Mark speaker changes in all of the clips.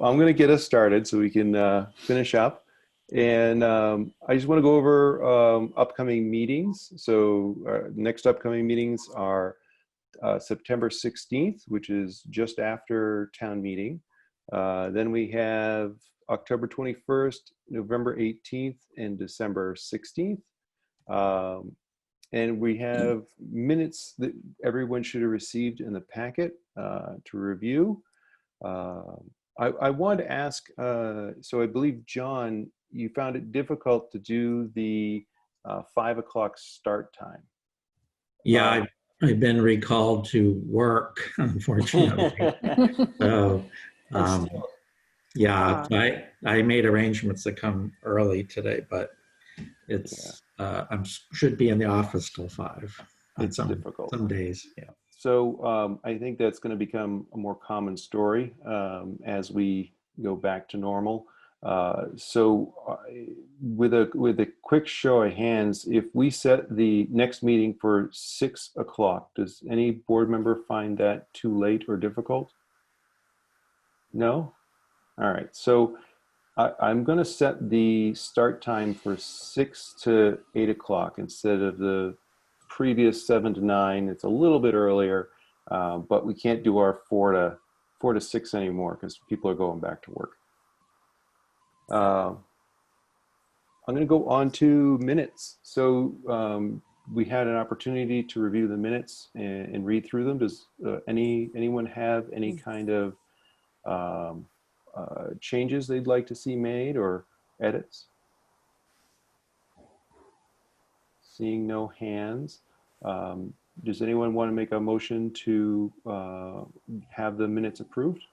Speaker 1: I'm going to get us started so we can finish up. And I just want to go over upcoming meetings. So next upcoming meetings are September 16th, which is just after town meeting. Then we have October 21st, November 18th, and December 16th. And we have minutes that everyone should have received in the packet to review. I wanted to ask, so I believe, John, you found it difficult to do the 5 o'clock start time.
Speaker 2: Yeah, I've been recalled to work, unfortunately. So, um, yeah, I made arrangements to come early today, but it's I should be in the office till 5.
Speaker 1: It's difficult.
Speaker 2: Some days, yeah.
Speaker 1: So I think that's going to become a more common story as we go back to normal. With a quick show of hands, if we set the next meeting for 6 o'clock, does any board member find that too late or difficult? No? All right. So I'm going to set the start time for 6 to 8 o'clock instead of the previous 7 to 9. It's a little bit earlier, but we can't do our 4 to 6 anymore because people are going back to work. I'm going to go on to minutes. So we had an opportunity to review the minutes and read through them. Does anyone have any kind of changes they'd like to see made or edits? Seeing no hands. Does anyone want to make a motion to have the minutes approved?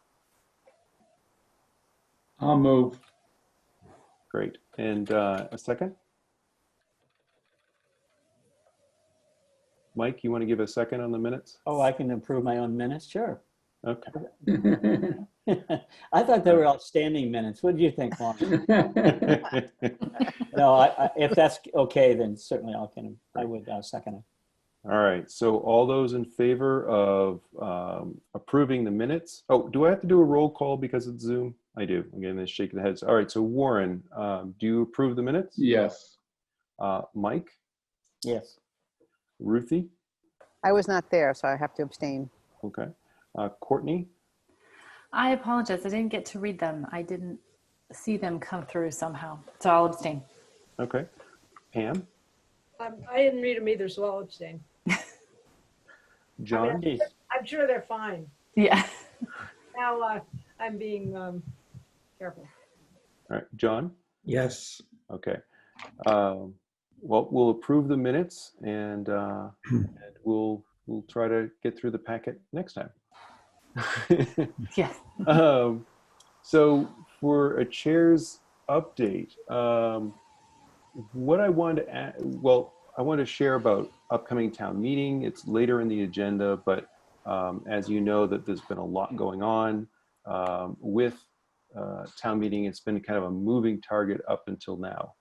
Speaker 3: I'll move.
Speaker 1: Great. And a second? Mike, you want to give a second on the minutes?
Speaker 4: Oh, I can approve my own minutes? Sure.
Speaker 1: Okay.
Speaker 4: I thought they were outstanding minutes. What do you think, Juan? No, if that's okay, then certainly I would second it.
Speaker 1: All right. So all those in favor of approving the minutes? Oh, do I have to do a roll call because it's Zoom? I do. Again, they're shaking their heads. All right. So Warren, do you approve the minutes?
Speaker 3: Yes.
Speaker 1: Mike?
Speaker 4: Yes.
Speaker 1: Ruthie?
Speaker 5: I was not there, so I have to abstain.
Speaker 1: Okay. Courtney?
Speaker 6: I apologize. I didn't get to read them. I didn't see them come through somehow. So I'll abstain.
Speaker 1: Okay. Pam?
Speaker 7: I didn't read them either, so I'll abstain.
Speaker 1: John?
Speaker 7: I mean, I'm sure they're fine.
Speaker 6: Yeah.
Speaker 7: Now I'm being careful.
Speaker 1: All right. John?
Speaker 2: Yes.
Speaker 1: Okay. Well, we'll approve the minutes and we'll try to get through the packet next time.
Speaker 6: Yes.
Speaker 1: So for a chair's update, what I wanted to add, I want to share about upcoming town meeting. It's later in the agenda, but as you know, that there's been a lot going on with town meeting. It's been kind of a moving target up until now.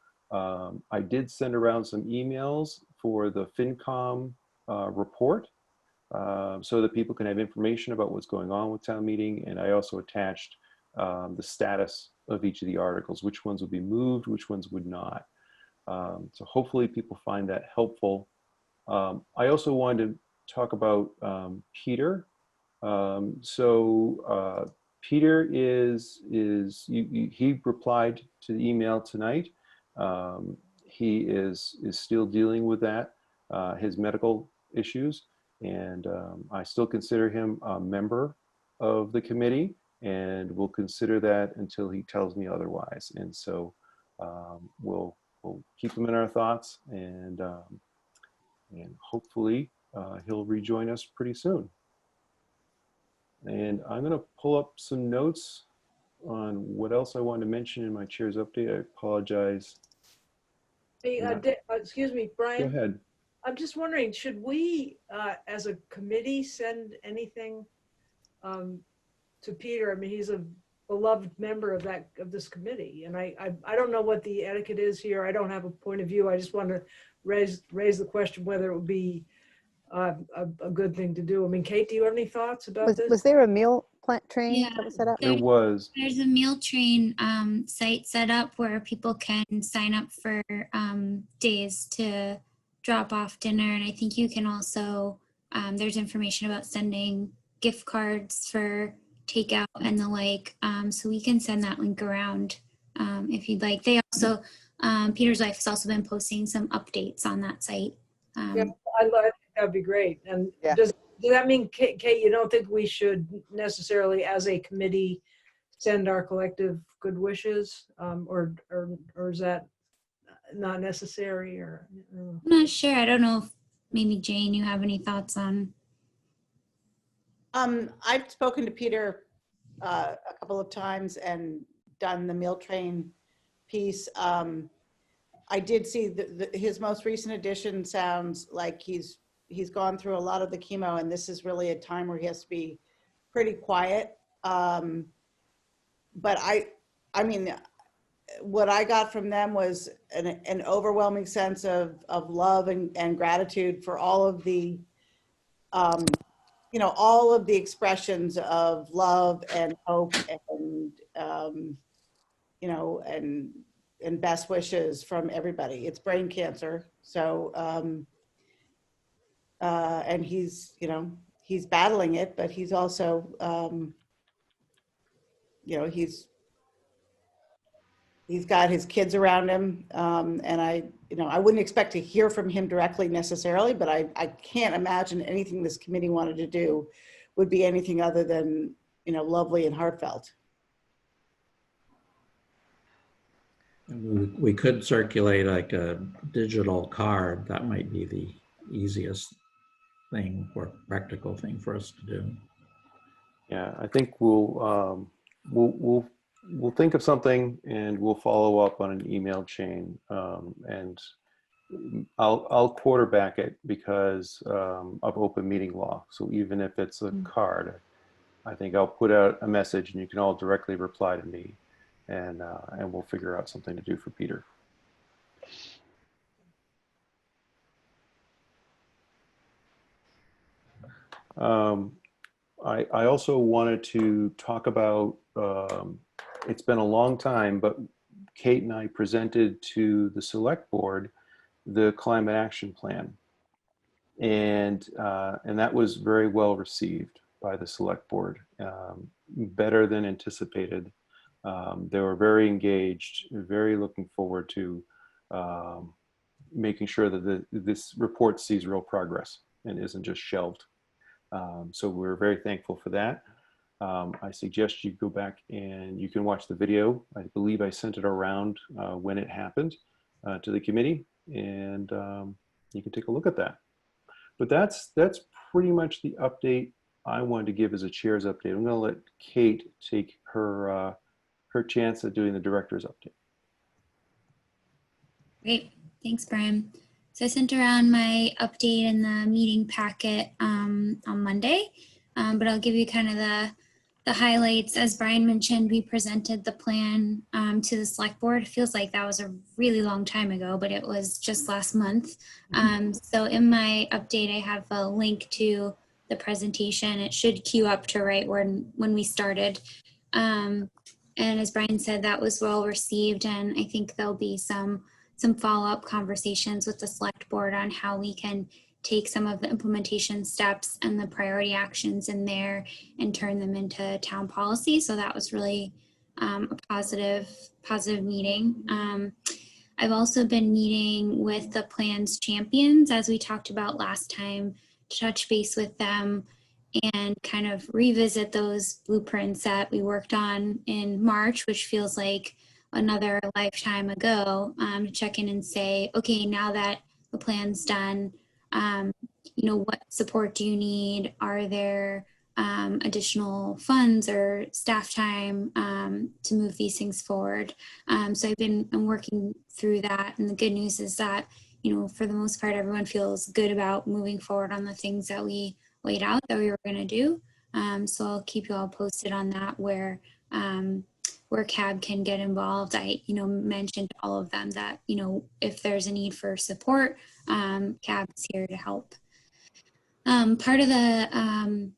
Speaker 1: I did send around some emails for the FinCom report so that people can have information about what's going on with town meeting. And I also attached the status of each of the articles, which ones would be moved, which ones would not. So hopefully people find that helpful. I also wanted to talk about Peter. Peter he replied to the email tonight. He is still dealing with that, his medical issues, and I still consider him a member of the committee, and we'll consider that until he tells me otherwise. And so we'll keep him in our thoughts, and hopefully he'll rejoin us pretty soon. And I'm going to pull up some notes on what else I wanted to mention in my chair's update. I apologize.
Speaker 7: Hey, excuse me, Brian.
Speaker 1: Go ahead.
Speaker 7: I'm just wondering, should we, as a committee, send anything to Peter? I mean, he's a beloved member of this committee, and I don't know what the etiquette is here. I don't have a point of view. I just want to raise the question whether it would be a good thing to do. I mean, Kate, do you have any thoughts about this?
Speaker 5: Was there a meal plant train
Speaker 3: Yeah.
Speaker 5: that was set up?
Speaker 1: There was.
Speaker 3: There's a meal train site set up where people can sign up for days to drop off dinner. And I think you can also, there's information about sending gift cards for takeout and the like. So we can send that link around if you'd like. They also, Peter's Life has also been posting some updates on that site.
Speaker 7: Yeah, I think that'd be great. And
Speaker 5: Yeah.
Speaker 7: does that mean, Kate, you don't think we should necessarily, as a committee, send our collective good wishes, or is that not necessary? Or
Speaker 3: I'm not sure. I don't know if maybe Jane, you have any thoughts on?
Speaker 8: I've spoken to Peter a couple of times and done the meal train piece. I did see his most recent edition sounds like he's gone through a lot of the chemo, and this is really a time where he has to be pretty quiet. But I mean, what I got from them was an overwhelming sense of love and gratitude for all of the, all of the expressions of love and hope and, and best wishes from everybody. It's brain cancer. So, and he's battling it, but he's also, he's got his kids around him. And I wouldn't expect to hear from him directly necessarily, but I can't imagine anything this committee wanted to do would be anything other than, lovely and heartfelt.
Speaker 2: We could circulate like a digital card. That might be the easiest thing or practical thing for us to do.
Speaker 1: Yeah, I think we'll think of something and we'll follow up on an email chain, and I'll quarterback it because of open meeting law. So even if it's a card, I think I'll put out a message and you can all directly reply to me, and we'll figure out something to do for Peter. I also wanted to talk about, it's been a long time, but Kate and I presented to the select board the climate action plan. And that was very well received by the select board, better than anticipated. They were very engaged, very looking forward to making sure that this report sees real progress and isn't just shelved. So we're very thankful for that. I suggest you go back and you can watch the video. I believe I sent it around when it happened to the committee, and you can take a look at that. But that's pretty much the update I wanted to give as a chair's update. I'm going to let Kate take her chance at doing the director's update.
Speaker 3: Great, thanks, Brian. So I sent around my update in the meeting packet on Monday, but I'll give you kind of the highlights. As Brian mentioned, we presented the plan to the select board. It feels like that was a really long time ago, but it was just last month. So in my update, I have a link to the presentation. It should queue up to right when we started. And as Brian said, that was well received, and I think there'll be some follow-up conversations with the select board on how we can take some of the implementation steps and the priority actions in there and turn them into town policy. So that was really a positive meeting. I've also been meeting with the plans champions, as we talked about last time, to touch base with them and kind of revisit those blueprints that we worked on in March, which feels like another lifetime ago, to check in and say, okay, now that the plan's done, what support do you need? Are there additional funds or staff time to move these things forward? So I'm working through that, and the good news is that, for the most part, everyone feels good about moving forward on the things that we laid out that we were going to do. So I'll keep you all posted on that, where CAB can get involved. I, mentioned to all of them that, if there's a need for support, CAB is here to help. Part of the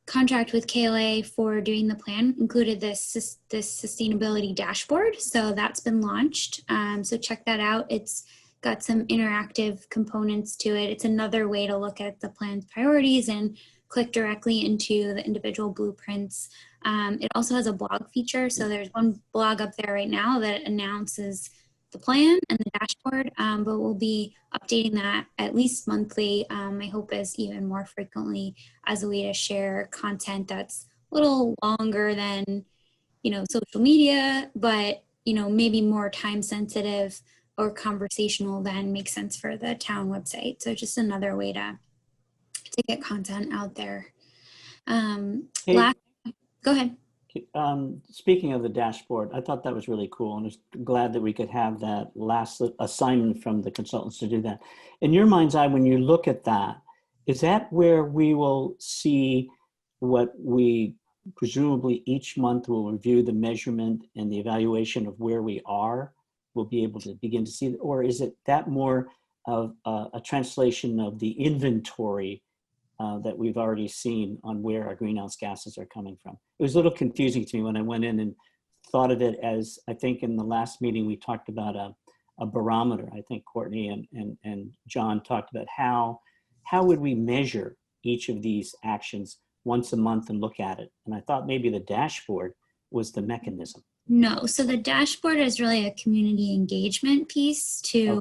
Speaker 3: contract with KLA for doing the plan included this sustainability dashboard. So that's been launched. So check that out. It's got some interactive components to it. It's another way to look at the plan's priorities and click directly into the individual blueprints. It also has a blog feature. So there's one blog up there right now that announces the plan and the dashboard, but we'll be updating that at least monthly. My hope is even more frequently as a way to share content that's a little longer than, social media, but, maybe more time sensitive or conversational than makes sense for the town website. So just another way to get content out there.
Speaker 4: Hey.
Speaker 3: Go ahead.
Speaker 4: Speaking of the dashboard, I thought that was really cool, and I was glad that we could have that last assignment from the consultants to do that. In your mind's eye, when you look at that, is that where we will see what we presumably each month will review the measurement and the evaluation of where we are? We'll be able to begin to see, or is it that more of a translation of the inventory that we've already seen on where our greenhouse gases are coming from? It was a little confusing to me when I went in and thought of it as, I think in the last meeting we talked about a barometer. I think Courtney and John talked about how would we measure each of these actions once a month and look at it. And I thought maybe the dashboard was the mechanism.
Speaker 3: No, so the dashboard is really a community engagement piece to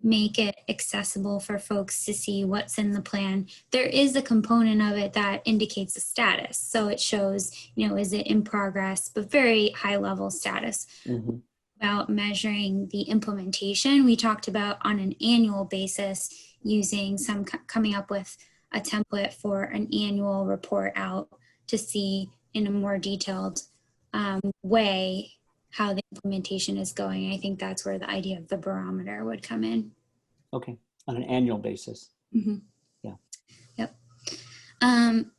Speaker 3: make it accessible for folks to see what's in the plan. There is a component of it that indicates the status. So it shows, is it in progress, but very high level status.
Speaker 4: Mm-hmm.
Speaker 3: About measuring the implementation, we talked about on an annual basis using coming up with a template for an annual report out to see in a more detailed way how the implementation is going. I think that's where the idea of the barometer would come in.
Speaker 4: Okay, on an annual basis.
Speaker 3: Mm-hmm.
Speaker 4: Yeah.
Speaker 3: Yep.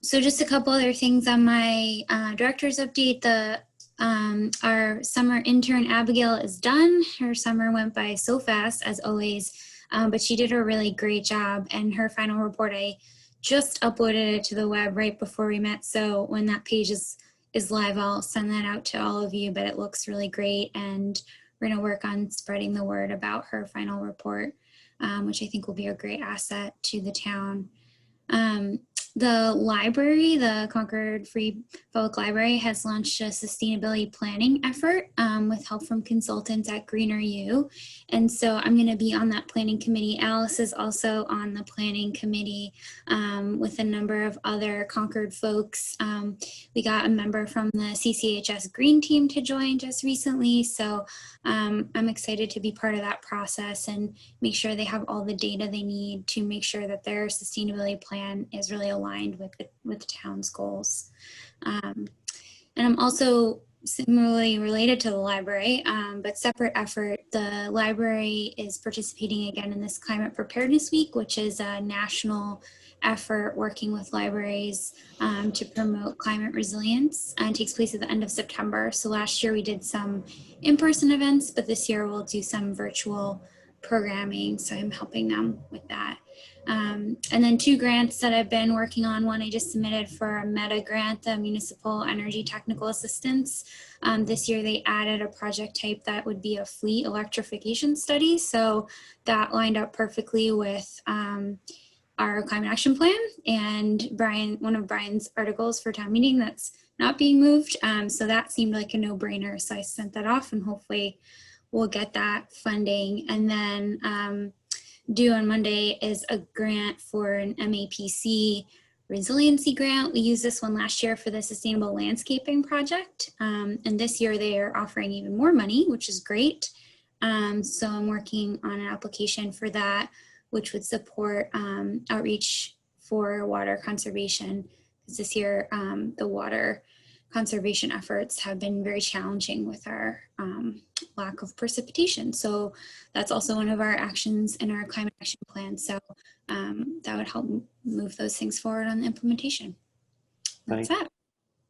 Speaker 3: So just a couple other things on my director's update. Our summer intern Abigail is done. Her summer went by so fast as always, but she did a really great job, and her final report, I just uploaded it to the web right before we met. So when that page is live, I'll send that out to all of you, but it looks really great. And we're gonna work on spreading the word about her final report, which I think will be a great asset to the town. The library, the Concord Free Public Library, has launched a sustainability planning effort with help from consultants at Greener U. And so I'm going to be on that planning committee. Alice is also on the planning committee with a number of other Concord folks. We got a member from the CCHS Green Team to join just recently. So I'm excited to be part of that process and make sure they have all the data they need to make sure that their sustainability plan is really aligned with the town's goals. And I'm also similarly related to the library, but separate effort. The library is participating again in this Climate Preparedness Week, which is a national effort working with libraries to promote climate resilience, and takes place at the end of September. So last year we did some in-person events, but this year we'll do some virtual programming. So I'm helping them with that. And then 2 grants that I've been working on. One I just submitted for a META grant, the Municipal Energy Technical Assistance. This year they added a project type that would be a fleet electrification study. So that lined up perfectly with our climate action plan and one of Brian's articles for town meeting that's not being moved. So that seemed like a no-brainer. So I sent that off and hopefully we'll get that funding. And then due on Monday is a grant for an MAPC resiliency grant. We used this one last year for the Sustainable Landscaping Project. And this year they are offering even more money, which is great. So I'm working on an application for that, which would support outreach for water conservation. Because this year, the water conservation efforts have been very challenging with our lack of precipitation. So that's also one of our actions in our climate action plan. So that would help move those things forward on the implementation. That's that.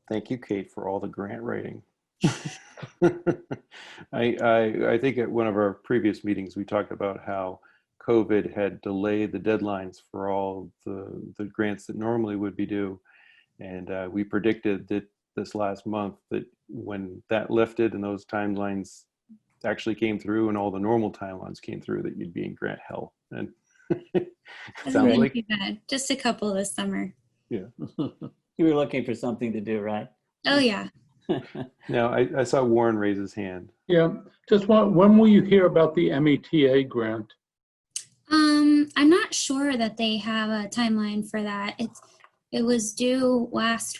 Speaker 1: Thank you, Kate, for all the grant writing. I think at one of our previous meetings, we talked about how COVID had delayed the deadlines for all the grants that normally would be due. And we predicted that this last month that when that lifted and those timelines actually came through and all the normal timelines came through, that you'd be in grant hell. And
Speaker 3: Hasn't
Speaker 1: sounds
Speaker 3: been
Speaker 1: like,
Speaker 3: too bad. Just a couple this summer.
Speaker 1: yeah.
Speaker 4: You were looking for something to do, right?
Speaker 3: Oh yeah.
Speaker 1: Now I saw Warren raise his hand.
Speaker 9: Yeah, just when will you hear about the META grant?
Speaker 3: I'm not sure that they have a timeline for that. It was due last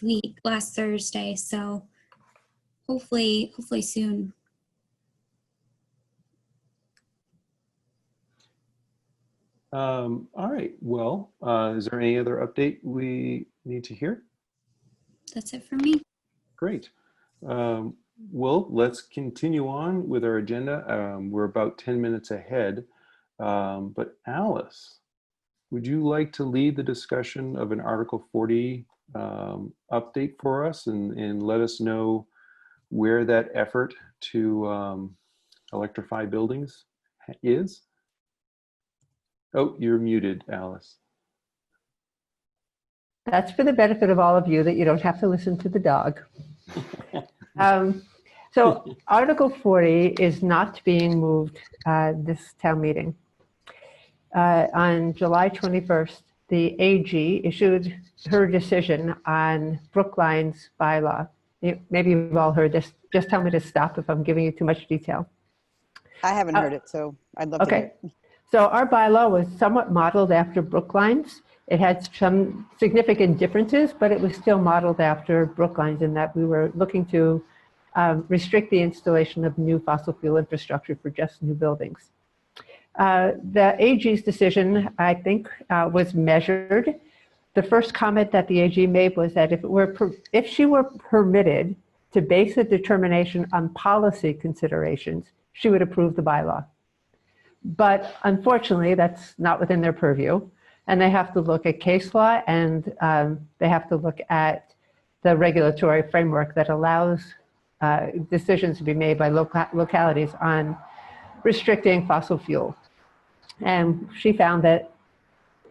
Speaker 3: Thursday, so hopefully soon.
Speaker 1: All right, well, is there any other update we need to hear?
Speaker 3: That's it for me.
Speaker 1: Great. Well, let's continue on with our agenda. We're about 10 minutes ahead, but Alice, would you like to lead the discussion of an Article 40 update for us and let us know where that effort to electrify buildings is? Oh, you're muted, Alice.
Speaker 5: That's for the benefit of all of you, that you don't have to listen to the dog. So Article 40 is not being moved this town meeting. On July 21st, the AG issued her decision on Brookline's bylaw. Maybe you've all heard this. Just tell me to stop if I'm giving you too much detail. I haven't heard it, so I'd love to hear Okay. it. So our bylaw was somewhat modeled after Brookline's. It had some significant differences, but it was still modeled after Brookline's in that we were looking to restrict the installation of new fossil fuel infrastructure for just new buildings. The AG's decision, I think, was measured. The first comment that the AG made was that if she were permitted to base a determination on policy considerations, she would approve the bylaw. But unfortunately, that's not within their purview. And they have to look at case law, and they have to look at the regulatory framework that allows decisions to be made by localities on restricting fossil fuel. And she found that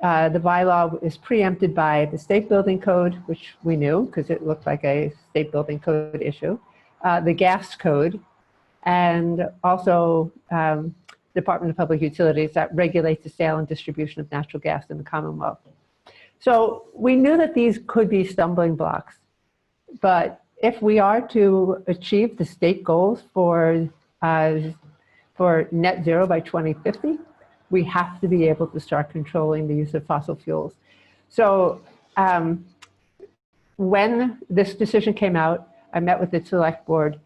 Speaker 5: the bylaw is preempted by the state building code, which we knew because it looked like a state building code issue, the gas code, and also Department of Public Utilities that regulates the sale and distribution of natural gas in the Commonwealth. So we knew that these could be stumbling blocks, but if we are to achieve the state goals for net zero by 2050, we have to be able to start controlling the use of fossil fuels. So when this decision came out, I met with the select board,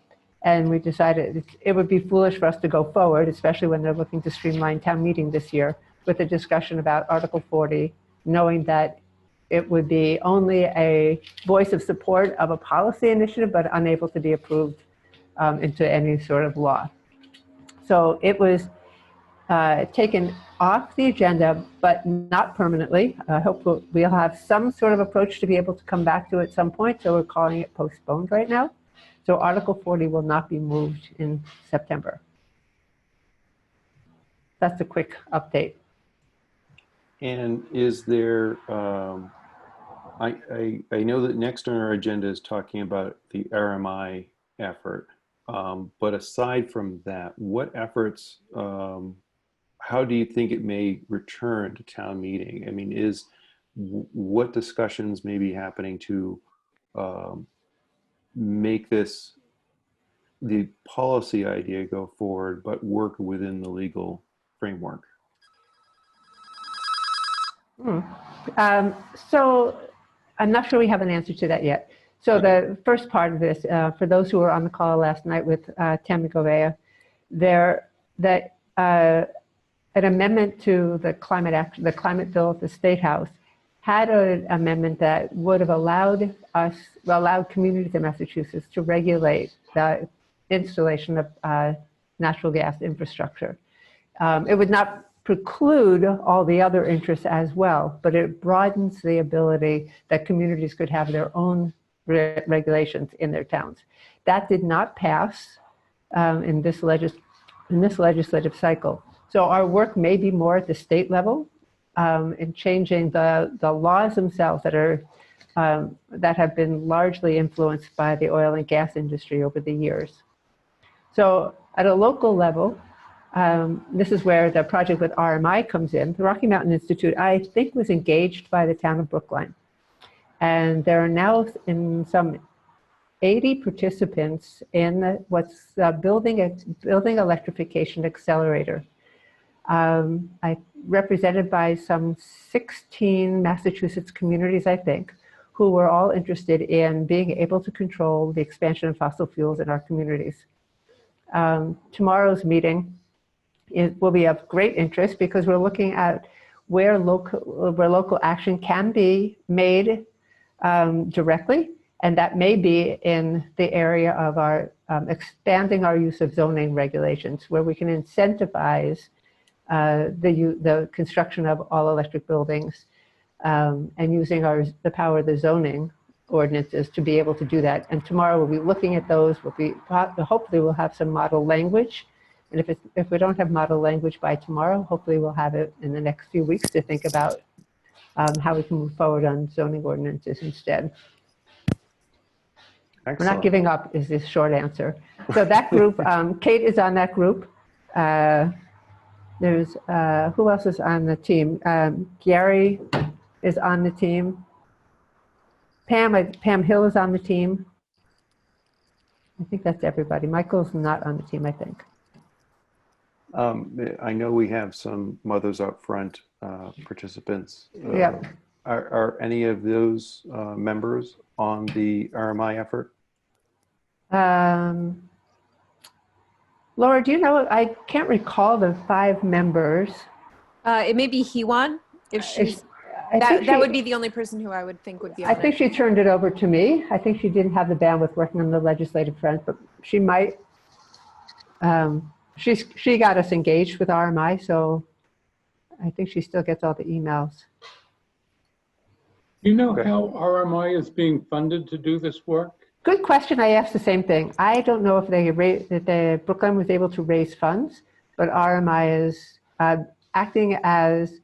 Speaker 5: and we decided it would be foolish for us to go forward, especially when they're looking to streamline town meeting this year, with a discussion about Article 40, knowing that it would be only a voice of support of a policy initiative, but unable to be approved into any sort of law. So it was taken off the agenda, but not permanently. I hope we'll have some sort of approach to be able to come back to it at some point, so we're calling it postponed right now. So Article 40 will not be moved in September. That's a quick update.
Speaker 1: And is there, I know that next on our agenda is talking about the RMI effort, but aside from that, what efforts, how do you think it may return to town meeting? I mean, what discussions may be happening to make the policy idea go forward, but work within the legal framework?
Speaker 5: So I'm not sure we have an answer to that yet. So the first part of this, for those who were on the call last night with Tammy Govea, an amendment to the climate bill at the State House had an amendment that would have allowed communities in Massachusetts to regulate the installation of natural gas infrastructure. It would not preclude all the other interests as well, but it broadens the ability that communities could have their own regulations in their towns. That did not pass in this legislative cycle. So our work may be more at the state level in changing the laws themselves that have been largely influenced by the oil and gas industry over the years. So at a local level, this is where the project with RMI comes in. The Rocky Mountain Institute, I think, was engaged by the town of Brookline. And there are now in some 80 participants in what's building electrification accelerator. Represented by some 16 Massachusetts communities, I think, who were all interested in being able to control the expansion of fossil fuels in our communities. Tomorrow's meeting will be of great interest because we're looking at where local action can be made directly, and that may be in the area of our expanding our use of zoning regulations, where we can incentivize the construction of all electric buildings and using the power of the zoning ordinances to be able to do that. And tomorrow we'll be looking at those. Hopefully we'll have some model language. And if we don't have model language by tomorrow, hopefully we'll have it in the next few weeks to think about how we can move forward on zoning ordinances instead.
Speaker 1: Excellent.
Speaker 5: We're not giving up is the short answer. So that group, Kate is on that group. There's, who else is on the team? Gary is on the team. Pam Hill is on the team. I think that's everybody. Michael's not on the team, I think.
Speaker 1: I know we have some Mothers Up Front participants.
Speaker 5: Yeah.
Speaker 1: Are any of those members on the RMI effort?
Speaker 5: Laura, do you know, I can't recall the 5 members.
Speaker 10: It may be Hewan, if she's, that would be the only person who I would think would be on
Speaker 5: I think she turned it over to me. I think she didn't have the bandwidth working on the legislative front, but she might. She got us engaged with RMI, so I think she still gets all the emails.
Speaker 9: Do you know how RMI is being funded to do this work?
Speaker 5: Good question. I asked the same thing. I don't know if Brookline was able to raise funds, but RMI is acting as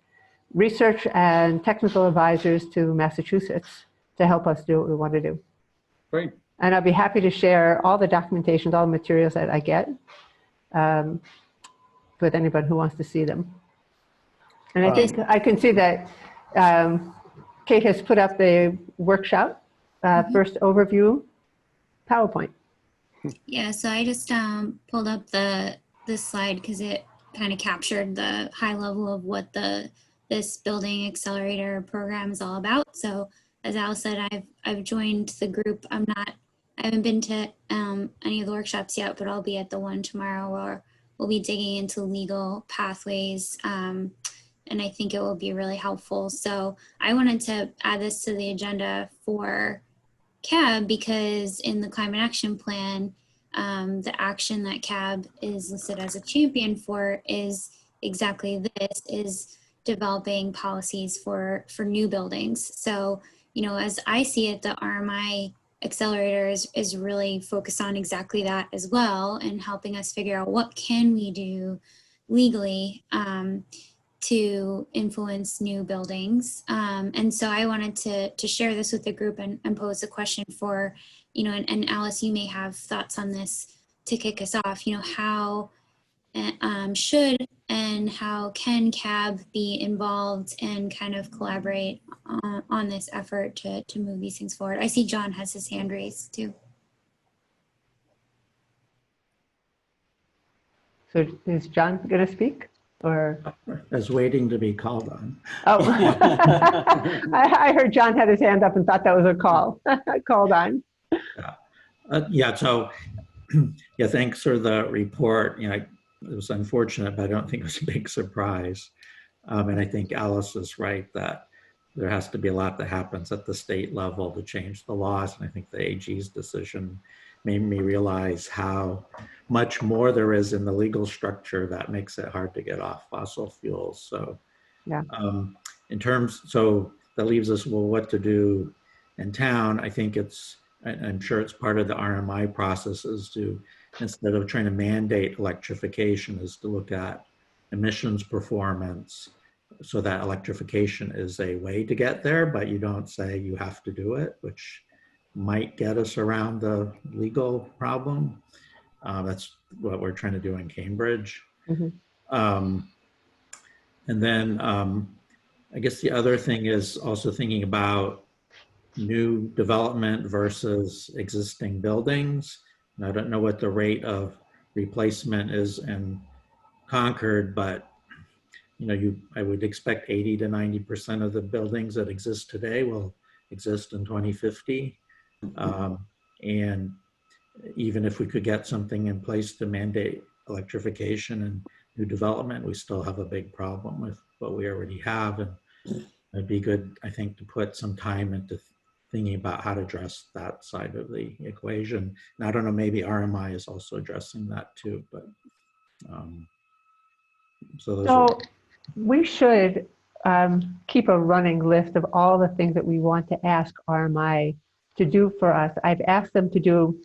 Speaker 5: research and technical advisors to Massachusetts to help us do what we want to do.
Speaker 9: Great.
Speaker 5: And I'll be happy to share all the documentation, all the materials that I get with anybody who wants to see them. And I think I can see that Kate has put up the workshop, first overview PowerPoint.
Speaker 3: Yeah, so I just pulled up this slide because it kind of captured the high level of what this building accelerator program is all about. So as Al said, I've joined the group. I haven't been to any of the workshops yet, but I'll be at the one tomorrow where we'll be digging into legal pathways. And I think it will be really helpful. So I wanted to add this to the agenda for CAB because in the climate action plan, the action that CAB is listed as a champion for is exactly this, is developing policies for new buildings. So, you know, as I see it, the RMI accelerator is really focused on exactly that as well, and helping us figure out what can we do legally to influence new buildings. And so I wanted to share this with the group and pose a question for, you know, and Alice, you may have thoughts on this to kick us off, you know, how should and how can CAB be involved and kind of collaborate on this effort to move these things forward? I see John has his hand raised too.
Speaker 5: So is John going to speak? Or
Speaker 2: I was waiting to be called on.
Speaker 5: oh, I heard John had his hand up and thought that was a call. Called on.
Speaker 2: Yeah. So, yeah. Thanks for the report. You know, it was unfortunate, but I don't think it was a big surprise. And I think Alice is right that there has to be a lot that happens at the state level to change the laws. And I think the AG's decision made me realize how much more there is in the legal structure that makes it hard to get off fossil fuels. So
Speaker 5: yeah,
Speaker 2: so that leaves us, well, what to do in town. I think I'm sure it's part of the RMI process is to, instead of trying to mandate electrification, is to look at emissions performance, so that electrification is a way to get there, but you don't say you have to do it, which might get us around the legal problem. That's what we're trying to do in Cambridge. And then I guess the other thing is also thinking about new development versus existing buildings. And I don't know what the rate of replacement is in Concord, but I would expect 80 to 90% of the buildings that exist today will exist in 2050. And even if we could get something in place to mandate electrification and new development, we still have a big problem with what we already have. And it'd be good, I think, to put some time into thinking about how to address that side of the equation. And I don't know, maybe RMI is also addressing that too, but
Speaker 5: so we should keep a running list of all the things that we want to ask RMI to do for us. I've asked them to do,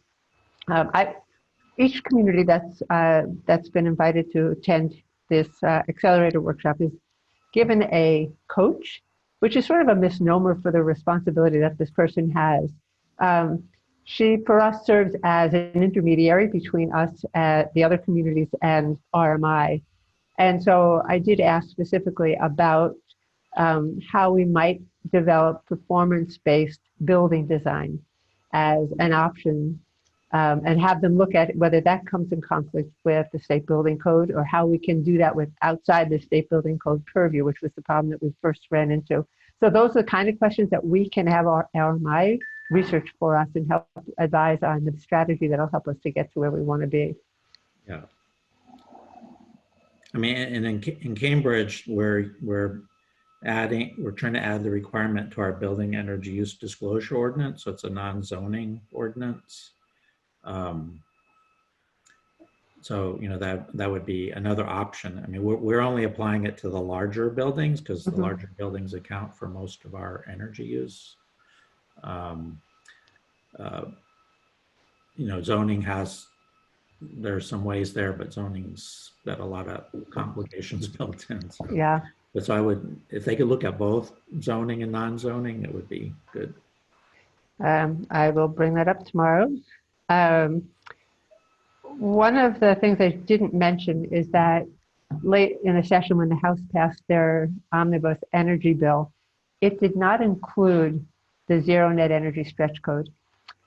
Speaker 5: each community that's been invited to attend this accelerator workshop is given a coach, which is sort of a misnomer for the responsibility that this person has. She, for us, serves as an intermediary between us, the other communities, and RMI. And so I did ask specifically about how we might develop performance-based building design as an option, and have them look at whether that comes in conflict with the state building code, or how we can do that with outside the state building code purview, which was the problem that we first ran into. So those are the kind of questions that we can have our RMI research for us and help advise on the strategy that'll help us to get to where we want to be.
Speaker 2: Yeah. I mean, and in Cambridge, we're trying to add the requirement to our building energy use disclosure ordinance. So it's a non-zoning ordinance. So, that would be another option. I mean, we're only applying it to the larger buildings because the larger buildings account for most of our energy use. Zoning there's some ways there, but zoning's got a lot of complications built in. So.
Speaker 5: Yeah.
Speaker 2: But so if they could look at both zoning and non-zoning, it would be good.
Speaker 5: I will bring that up tomorrow. One of the things I didn't mention is that late in the session when the House passed their omnibus energy bill, it did not include the zero net energy stretch code.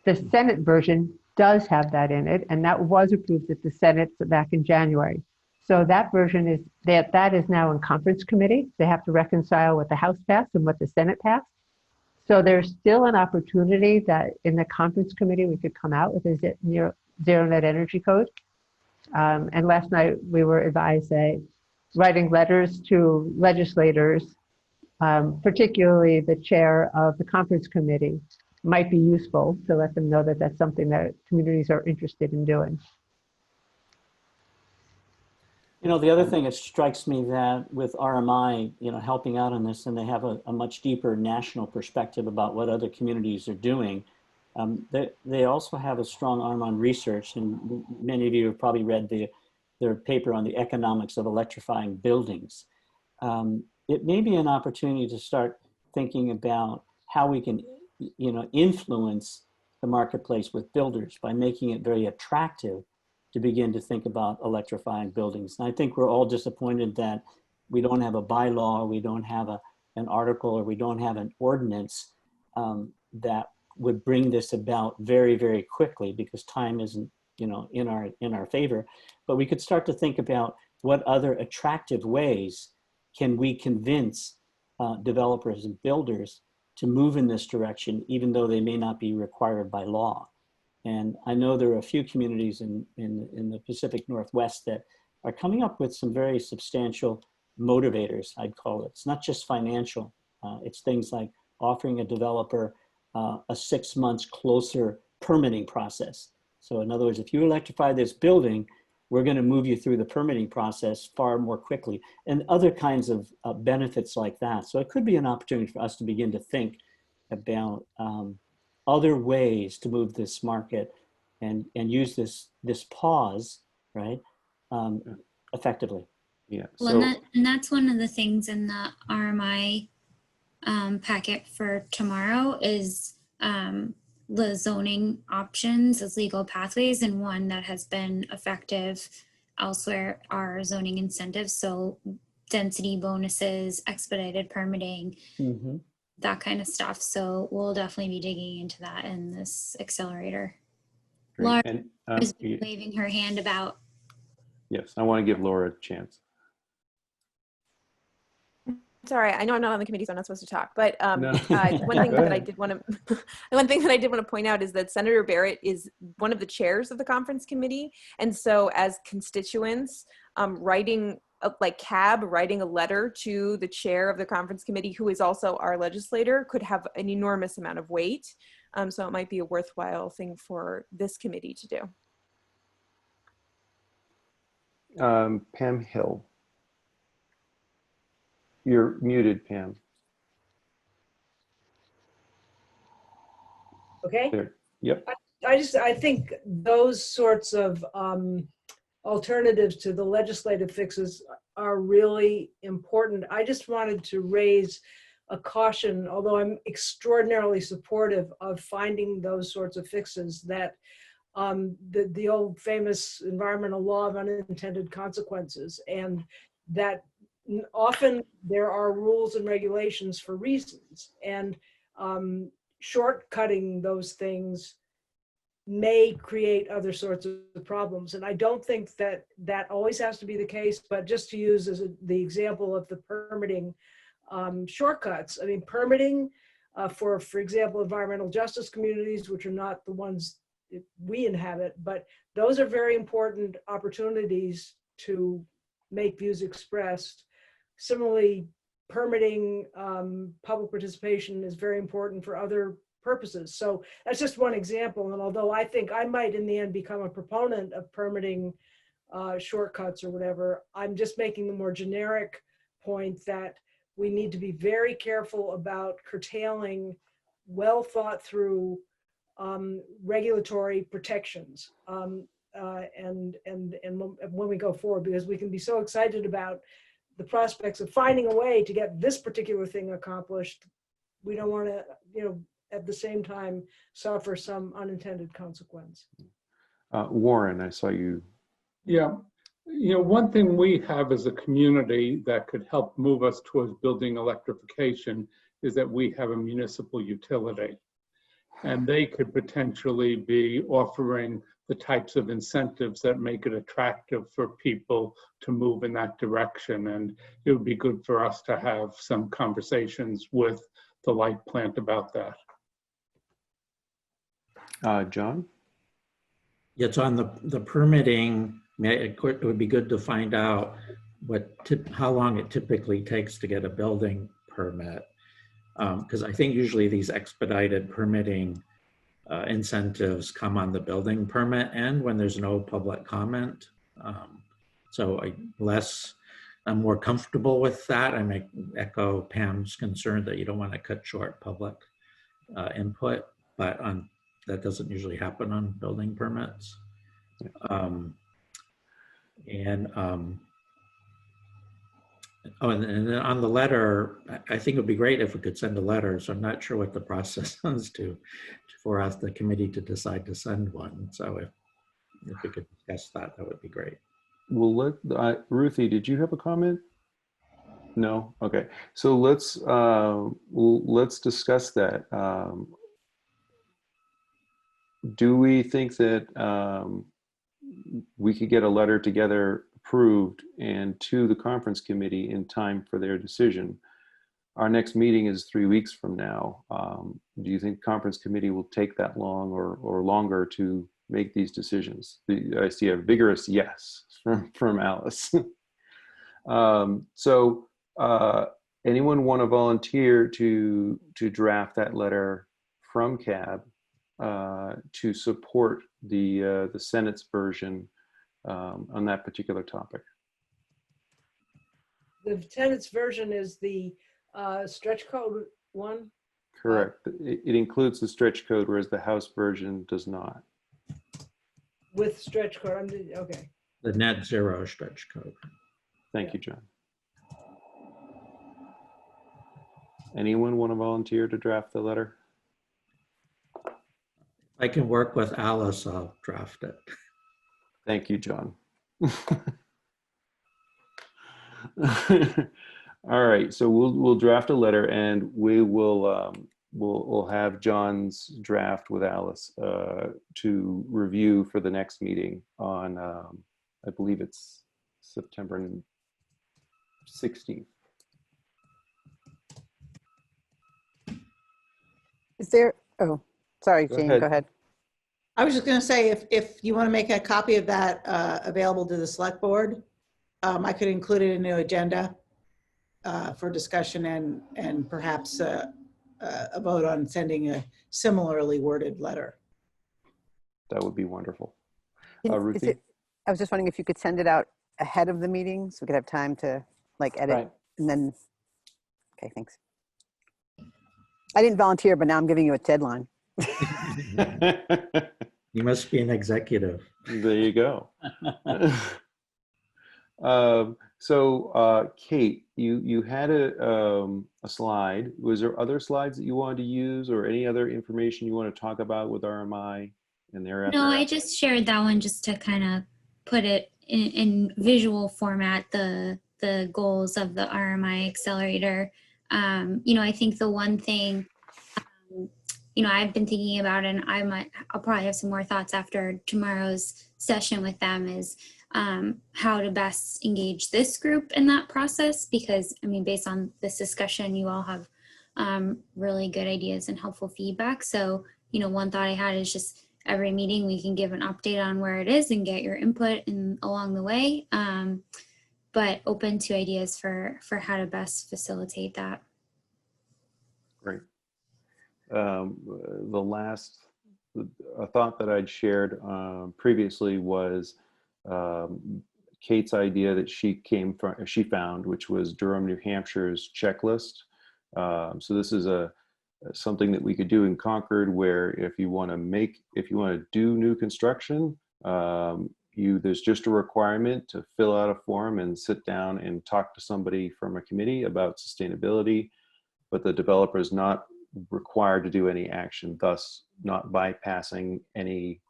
Speaker 5: The Senate version does have that in it, and that was approved at the Senate back in January. So that version is that is now in conference committee. They have to reconcile what the House passed and what the Senate passed. So there's still an opportunity that in the conference committee we could come out with a zero net energy code. And last night we were advised that writing letters to legislators, particularly the chair of the conference committee, might be useful to let them know that that's something that communities are interested in doing.
Speaker 4: The other thing that strikes me that with RMI, helping out on this, and they have a much deeper national perspective about what other communities are doing. They also have a strong arm on research, and many of you have probably read their paper on the economics of electrifying buildings. It may be an opportunity to start thinking about how we can, influence the marketplace with builders by making it very attractive to begin to think about electrifying buildings. And I think we're all disappointed that we don't have a bylaw, we don't have an article, or we don't have an ordinance that would bring this about very, very quickly, because time isn't, in our favor. But we could start to think about what other attractive ways can we convince developers and builders to move in this direction, even though they may not be required by law. And I know there are a few communities in the Pacific Northwest that are coming up with some very substantial motivators, I'd call it. It's not just financial. It's things like offering a developer a 6 months closer permitting process. So in other words, if you electrify this building, we're going to move you through the permitting process far more quickly, and other kinds of benefits like that. So it could be an opportunity for us to begin to think about other ways to move this market and use this pause, right, effectively.
Speaker 1: Yeah.
Speaker 3: Well, and that's one of the things in the RMI packet for tomorrow is the zoning options as legal pathways, and one that has been effective elsewhere are zoning incentives. So density bonuses, expedited permitting, that kind of stuff. So we'll definitely be digging into that in this accelerator.
Speaker 1: Great.
Speaker 3: Laura
Speaker 1: And,
Speaker 3: is waving her hand about.
Speaker 1: yes, I want to give Laura a chance.
Speaker 10: Sorry, I know I'm not on the committee, so I'm not supposed to talk. But
Speaker 1: No.
Speaker 10: one thing
Speaker 1: Go
Speaker 10: that I
Speaker 1: ahead.
Speaker 10: did want to, one thing that I did want to point out is that Senator Barrett is one of the chairs of the conference committee, and so as constituents, writing like CAB writing a letter to the chair of the conference committee, who is also our legislator, could have an enormous amount of weight. So it might be a worthwhile thing for this committee to do.
Speaker 1: Pam Hill. You're muted, Pam.
Speaker 7: Okay.
Speaker 1: There. Yep.
Speaker 7: I think those sorts of alternatives to the legislative fixes are really important. I just wanted to raise a caution, although I'm extraordinarily supportive of finding those sorts of fixes, that the old famous environmental law of unintended consequences, and that often there are rules and regulations for reasons, and shortcutting those things may create other sorts of problems. And I don't think that that always has to be the case, but just to use as the example of the permitting shortcuts. I mean, permitting for example, environmental justice communities, which are not the ones we inhabit, but those are very important opportunities to make views expressed. Similarly, permitting public participation is very important for other purposes. So that's just one example. And although I think I might in the end become a proponent of permitting shortcuts or whatever, I'm just making the more generic point that we need to be very careful about curtailing well thought through regulatory protections and when we go forward, because we can be so excited about the prospects of finding a way to get this particular thing accomplished. We don't want to, at the same time, suffer some unintended consequence.
Speaker 1: Warren, I saw you.
Speaker 9: Yeah. One thing we have as a community that could help move us towards building electrification is that we have a municipal utility. And they could potentially be offering the types of incentives that make it attractive for people to move in that direction. And it would be good for us to have some conversations with the light plant about that.
Speaker 1: John?
Speaker 2: It's on the permitting. It would be good to find out how long it typically takes to get a building permit. Because I think usually these expedited permitting incentives come on the building permit end when there's no public comment. So I'm more comfortable with that. I may echo Pam's concern that you don't want to cut short public input, but that doesn't usually happen on building permits. And then on the letter, I think it would be great if we could send a letter. So I'm not sure what the process is for us, the committee, to decide to send one. So if we could discuss that, that would be great.
Speaker 1: Well, Ruthie, did you have a comment? No? Okay. So let's discuss that. Do we think that we could get a letter together approved and to the conference committee in time for their decision? Our next meeting is 3 weeks from now. Do you think conference committee will take that long or longer to make these decisions? I see a vigorous yes from Alice. So anyone want to volunteer to draft that letter from CAB to support the Senate's version on that particular topic?
Speaker 7: The Senate's version is the stretch code one?
Speaker 1: Correct. It includes the stretch code, whereas the House version does not.
Speaker 7: With stretch code, okay.
Speaker 2: The net zero stretch code.
Speaker 1: Thank you, John. Anyone want to volunteer to draft the letter?
Speaker 2: I can work with Alice, I'll draft it.
Speaker 1: Thank you, John. All right, so we'll draft a letter, and we will we'll have John's draft with Alice to review for the next meeting on I believe it's September 16th.
Speaker 11: Is there, oh, sorry,
Speaker 1: Go
Speaker 11: Jane,
Speaker 1: ahead.
Speaker 11: go ahead.
Speaker 8: I was just going to say, if you want to make a copy of that available to the select board, I could include it in the agenda for discussion and perhaps a vote on sending a similarly worded letter.
Speaker 1: That would be wonderful.
Speaker 11: Is
Speaker 1: Ruthie?
Speaker 11: it, I was just wondering if you could send it out ahead of the meeting so we could have time to like edit
Speaker 4: Right.
Speaker 11: and then, okay, thanks. I didn't volunteer, but now I'm giving you a deadline.
Speaker 2: You must be an executive.
Speaker 1: There you go. Kate, you had a slide. Was there other slides that you wanted to use, or any other information you want to talk about with RMI and their efforts?
Speaker 3: No, I just shared that one just to kind of put it in visual format, the goals of the RMI accelerator. I think the one thing, I've been thinking about, and I'll probably have some more thoughts after tomorrow's session with them, is how to best engage this group in that process. Because, based on this discussion, you all have really good ideas and helpful feedback. So, one thought I had is just every meeting we can give an update on where it is and get your input along the way. But open to ideas for how to best facilitate that.
Speaker 1: Great. A thought that I'd shared previously was Kate's idea that she found, which was Durham, New Hampshire's checklist. So this is something that we could do in Concord, where if you want to do new construction, there's just a requirement to fill out a form and sit down and talk to somebody from a committee about sustainability, but the developer is not required to do any action, thus not bypassing any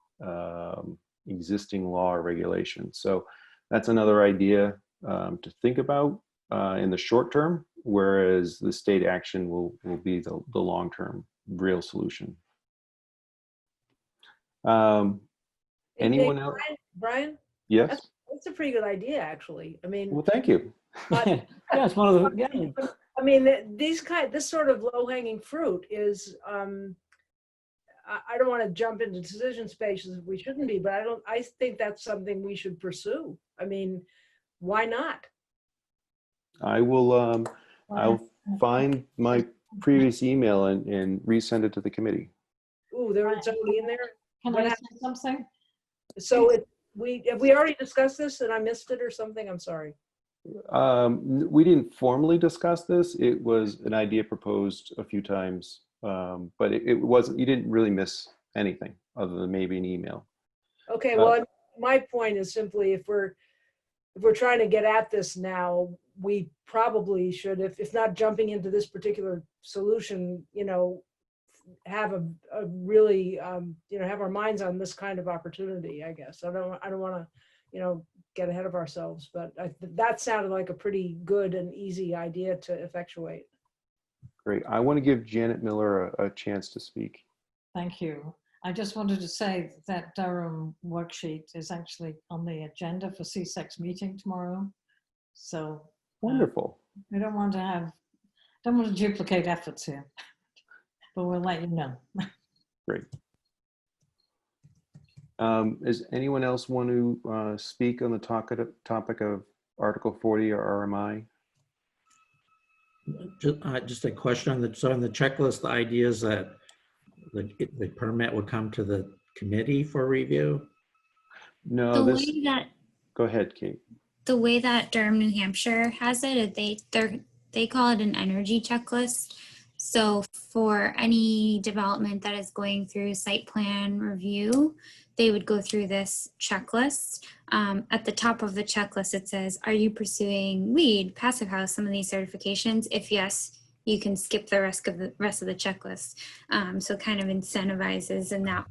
Speaker 1: existing law or regulation. So that's another idea to think about in the short term, whereas the state action will be the long-term real solution. Anyone else?
Speaker 7: Brian?
Speaker 1: Yes.
Speaker 7: That's a pretty good idea, actually.
Speaker 1: Well, thank you.
Speaker 4: Yeah, it's one of the, yeah.
Speaker 7: This sort of low-hanging fruit is, I don't want to jump into decision spaces if we shouldn't be, but I think that's something we should pursue. Why not?
Speaker 1: I will, I'll find my previous email and resend it to the committee.
Speaker 7: Ooh, it's already in there.
Speaker 6: Can I say something?
Speaker 7: So have we already discussed this and I missed it or something? I'm sorry.
Speaker 1: We didn't formally discuss this. It was an idea proposed a few times, but it wasn't, you didn't really miss anything other than maybe an email.
Speaker 7: Okay, well, my point is simply if we're trying to get at this now, we probably should, if not jumping into this particular solution, have a really, have our minds on this kind of opportunity, I guess. I don't want to, get ahead of ourselves, but that sounded like a pretty good and easy idea to effectuate.
Speaker 1: Great. I want to give Janet Miller a chance to speak.
Speaker 12: Thank you. I just wanted to say that Durham worksheet is actually on the agenda for CSEC's meeting tomorrow. So
Speaker 1: wonderful.
Speaker 12: We don't want to duplicate efforts here, but we'll let you know.
Speaker 1: Great. Does anyone else want to speak on the topic of Article 40 or RMI?
Speaker 2: Just a question on the checklist. The idea is that the permit would come to the committee for review.
Speaker 1: No, go ahead, Kate.
Speaker 3: The way that Durham, New Hampshire has it, they call it an energy checklist. So for any development that is going through site plan review, they would go through this checklist. At the top of the checklist, it says, are you pursuing LEED, Passive House, some of these certifications? If yes, you can skip the rest of the checklist. So it kind of incentivizes in that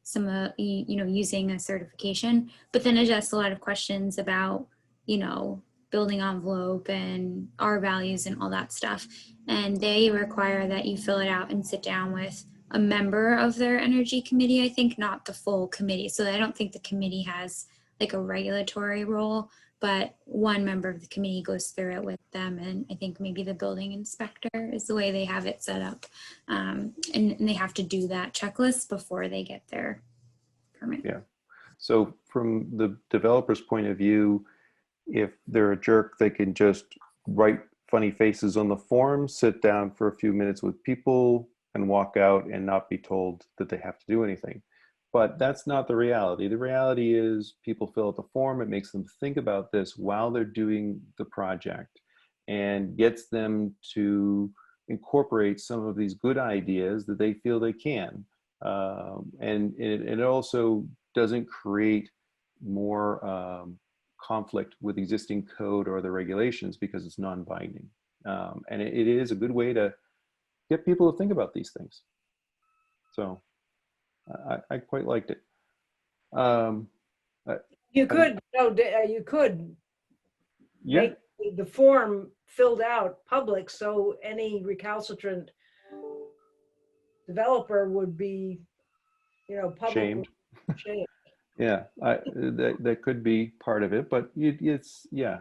Speaker 3: some using a certification, but then it asks a lot of questions about building envelope and R values and all that stuff, and they require that you fill it out and sit down with a member of their energy committee, I think, not the full committee. So I don't think the committee has like a regulatory role, but one member of the committee goes through it with them, and I think maybe the building inspector is the way they have it set up. And they have to do that checklist before they get their permit.
Speaker 1: Yeah. So from the developer's point of view, if they're a jerk, they can just write funny faces on the form, sit down for a few minutes with people, and walk out and not be told that they have to do anything. But that's not the reality. The reality is people fill out the form, it makes them think about this while they're doing the project and gets them to incorporate some of these good ideas that they feel they can. And it also doesn't create more conflict with existing code or the regulations because it's non-binding. And it is a good way to get people to think about these things. So I quite liked it.
Speaker 7: You could, you could make the form filled out public, so any recalcitrant developer would be, public shamed.
Speaker 1: Yeah, that could be part of it, but it's, yeah.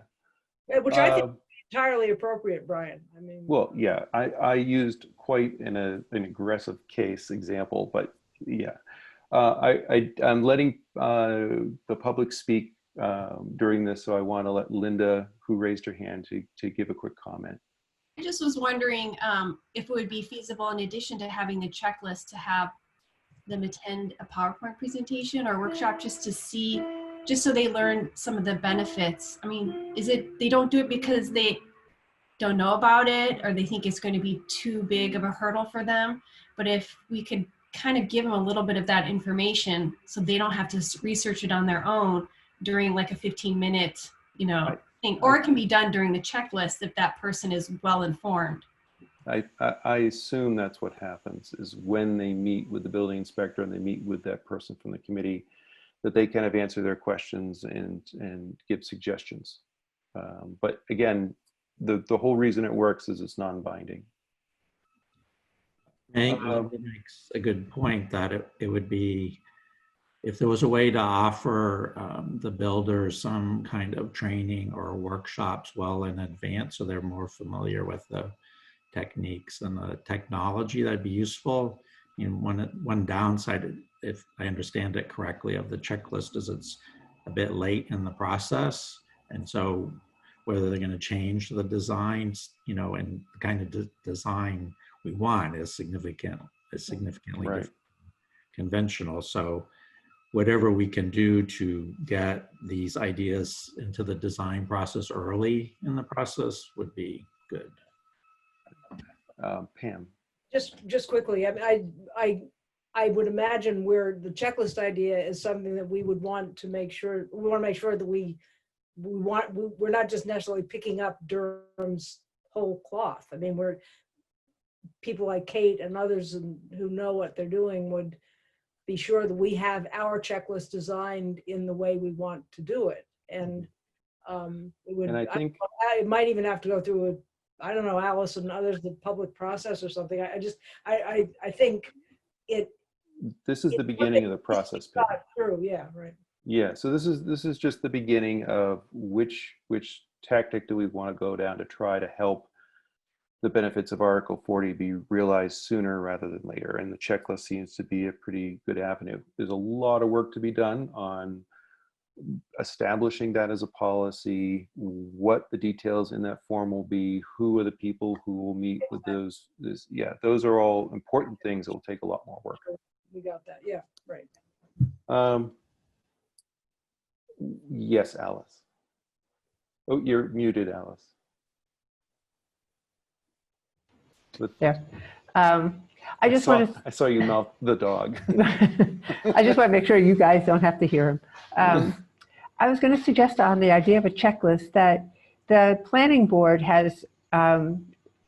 Speaker 7: Which I think is entirely appropriate, Brian. I mean,
Speaker 1: well, yeah, I used quite an aggressive case example, but yeah. I'm letting the public speak during this, so I want to let Linda, who raised her hand, to give a quick comment.
Speaker 13: I just was wondering if it would be feasible, in addition to having the checklist, to have them attend a PowerPoint presentation or workshop just to see, just so they learn some of the benefits. I mean, is it they don't do it because they don't know about it or they think it's going to be too big of a hurdle for them? But if we could kind of give them a little bit of that information so they don't have to research it on their own during like a 15-minute, thing, or it can be done during the checklist if that person is well informed.
Speaker 1: I assume that's what happens, is when they meet with the building inspector and they meet with that person from the committee, that they kind of answer their questions and give suggestions. But again, the whole reason it works is it's non-binding.
Speaker 2: I think Linda makes a good point that it would be, if there was a way to offer the builders some kind of training or workshops well in advance so they're more familiar with the techniques and the technology, that'd be useful. One downside, if I understand it correctly, of the checklist is it's a bit late in the process. And so whether they're going to change the designs, and the kind of design we want is significantly different, conventional. So whatever we can do to get these ideas into the design process early in the process would be good.
Speaker 1: Pam.
Speaker 7: Just quickly, I would imagine where the checklist idea is something that we would want to make sure, that we're not just necessarily picking up Durham's whole cloth. I mean, people like Kate and others who know what they're doing would be sure that we have our checklist designed in the way we want to do it. And I think it might even have to go through I don't know, Alice and others, the public process or something. I think
Speaker 1: this is the beginning of the process.
Speaker 7: True, yeah, right.
Speaker 1: Yeah, so this is just the beginning of which tactic do we want to go down to try to help the benefits of Article 40 be realized sooner rather than later. And the checklist seems to be a pretty good avenue. There's a lot of work to be done on establishing that as a policy, what the details in that form will be, who are the people who will meet with those. Those are all important things that will take a lot more work.
Speaker 7: We got that, yeah, right.
Speaker 1: Yes, Alice. Oh, you're muted, Alice.
Speaker 5: there. I just want to.
Speaker 1: I saw you mouth the dog.
Speaker 5: I just want to make sure you guys don't have to hear him. I was going to suggest on the idea of a checklist that the planning board has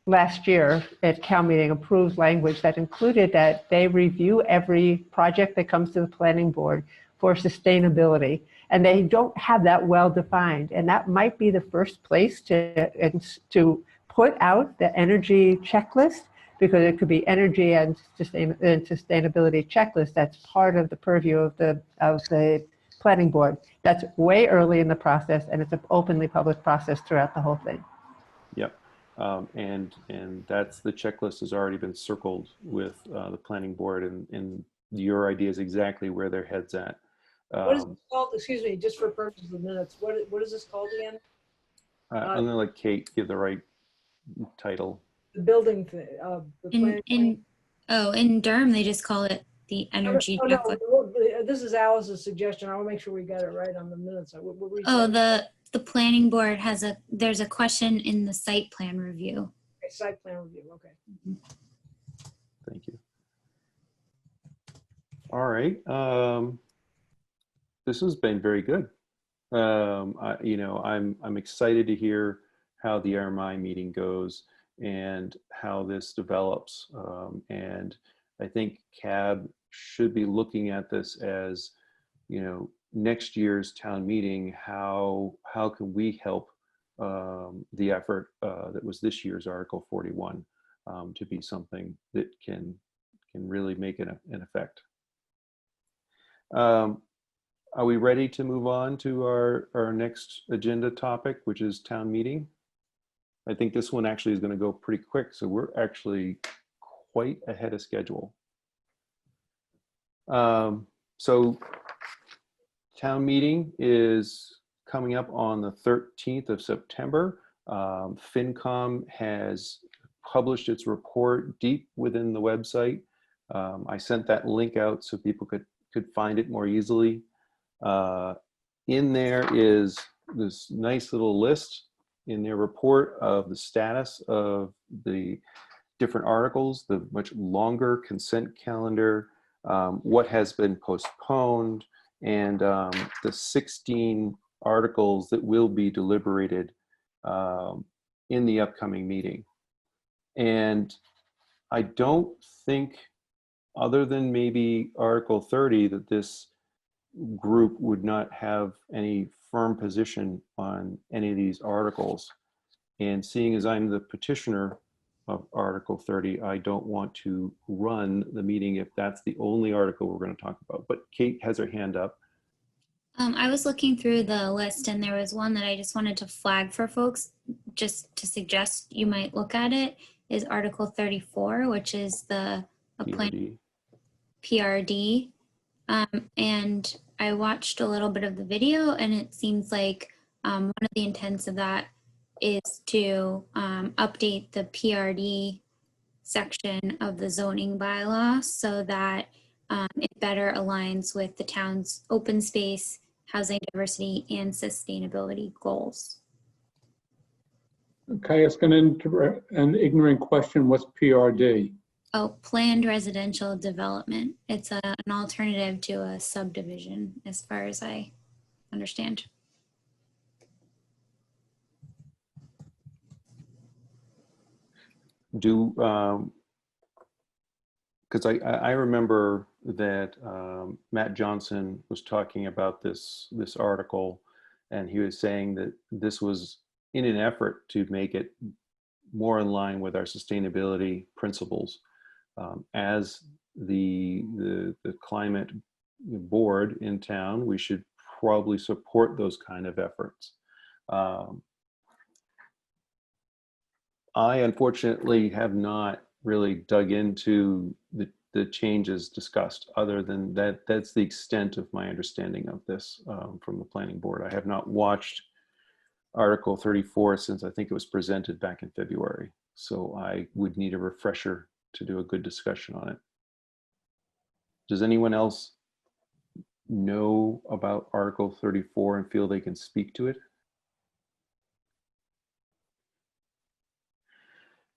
Speaker 5: last year at Cal meeting approved language that included that they review every project that comes to the planning board for sustainability. And they don't have that well defined. And that might be the first place to put out the energy checklist, because it could be energy and sustainability checklist. That's part of the purview of the planning board. That's way early in the process, and it's an openly public process throughout the whole thing.
Speaker 1: Yep. And that's the checklist has already been circled with the planning board, and your idea is exactly where their head's at.
Speaker 7: What is it called? Excuse me, just for purposes of minutes. What is this called again?
Speaker 1: I'm going to let Kate give the right title.
Speaker 7: The building thing.
Speaker 3: In Durham, they just call it the energy checklist.
Speaker 7: No, this is Alice's suggestion. I want to make sure we got it right on the minutes.
Speaker 3: The planning board there's a question in the site plan review.
Speaker 7: Okay, site plan review, okay.
Speaker 1: Thank you. All right. This has been very good. I'm excited to hear how the RMI meeting goes and how this develops. And I think CAB should be looking at this as, next year's town meeting, how can we help the effort that was this year's Article 41 to be something that can really make an effect. Are we ready to move on to our next agenda topic, which is town meeting? I think this one actually is going to go pretty quick, so we're actually quite ahead of schedule. So town meeting is coming up on the 13th of September. FinCom has published its report deep within the website. I sent that link out so people could find it more easily. In there is this nice little list in their report of the status of the different articles, the much longer consent calendar, what has been postponed, and the 16 articles that will be deliberated in the upcoming meeting. And I don't think, other than maybe Article 30, that this group would not have any firm position on any of these articles. And seeing as I'm the petitioner of Article 30, I don't want to run the meeting if that's the only article we're going to talk about. But Kate has her hand up.
Speaker 3: I was looking through the list, and there was one that I just wanted to flag for folks, just to suggest you might look at it, is Article 34, which is the PRD. And I watched a little bit of the video, and it seems like one of the intents of that is to update the PRD section of the zoning bylaw so that it better aligns with the town's open space, housing diversity, and sustainability goals.
Speaker 9: Okay, ask an ignorant question. What's PRD?
Speaker 3: Oh, planned residential development. It's an alternative to a subdivision, as far as I understand.
Speaker 1: Because I remember that Matt Johnson was talking about this article, and he was saying that this was in an effort to make it more in line with our sustainability principles. As the climate board in town, we should probably support those kind of efforts. I unfortunately have not really dug into the changes discussed, other than that's the extent of my understanding of this from the planning board. I have not watched Article 34 since I think it was presented back in February. So I would need a refresher to do a good discussion on it. Does anyone else know about Article 34 and feel they can speak to it?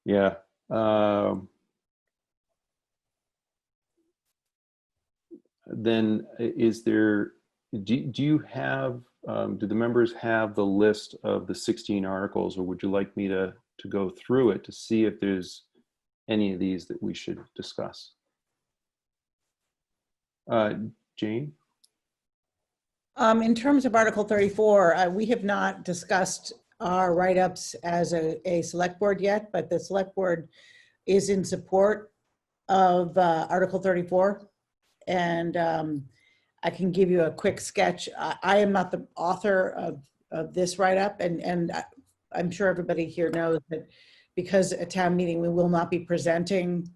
Speaker 1: Yeah, Then is there, do you have, do the members have the list of the 16 articles, or would you like me to go through it to see if there's any of these that we should discuss? Jane?
Speaker 8: In terms of Article 34, we have not discussed our write-ups as a select board yet, but the select board is in support of Article 34. And I can give you a quick sketch. I am not the author of this write-up, and I'm sure everybody here knows that because at town meeting, we will not be presenting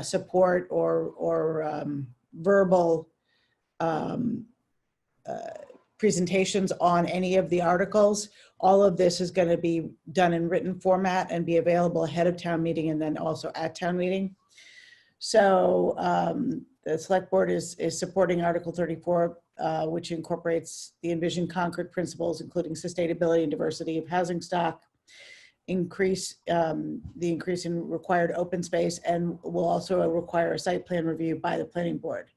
Speaker 8: support or verbal presentations on any of the articles. All of this is going to be done in written format and be available ahead of town meeting and then also at town meeting. So the select board is supporting Article 34, which incorporates the Envision Concord principles, including sustainability and diversity of housing stock, the increase in required open space, and will also require a site plan review by the planning board.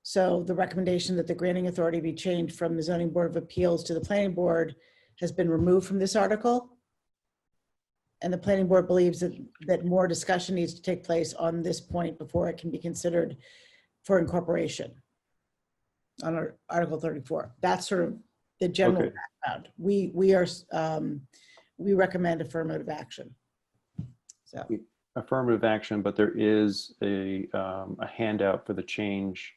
Speaker 8: So the recommendation that the granting authority be changed from the Zoning Board of Appeals to the Planning Board has been removed from this article. And the Planning Board believes that more discussion needs to take place on this point before it can be considered for incorporation on Article 34. That's sort of the general background. We recommend affirmative action. So
Speaker 1: affirmative action, but there is a handout for the change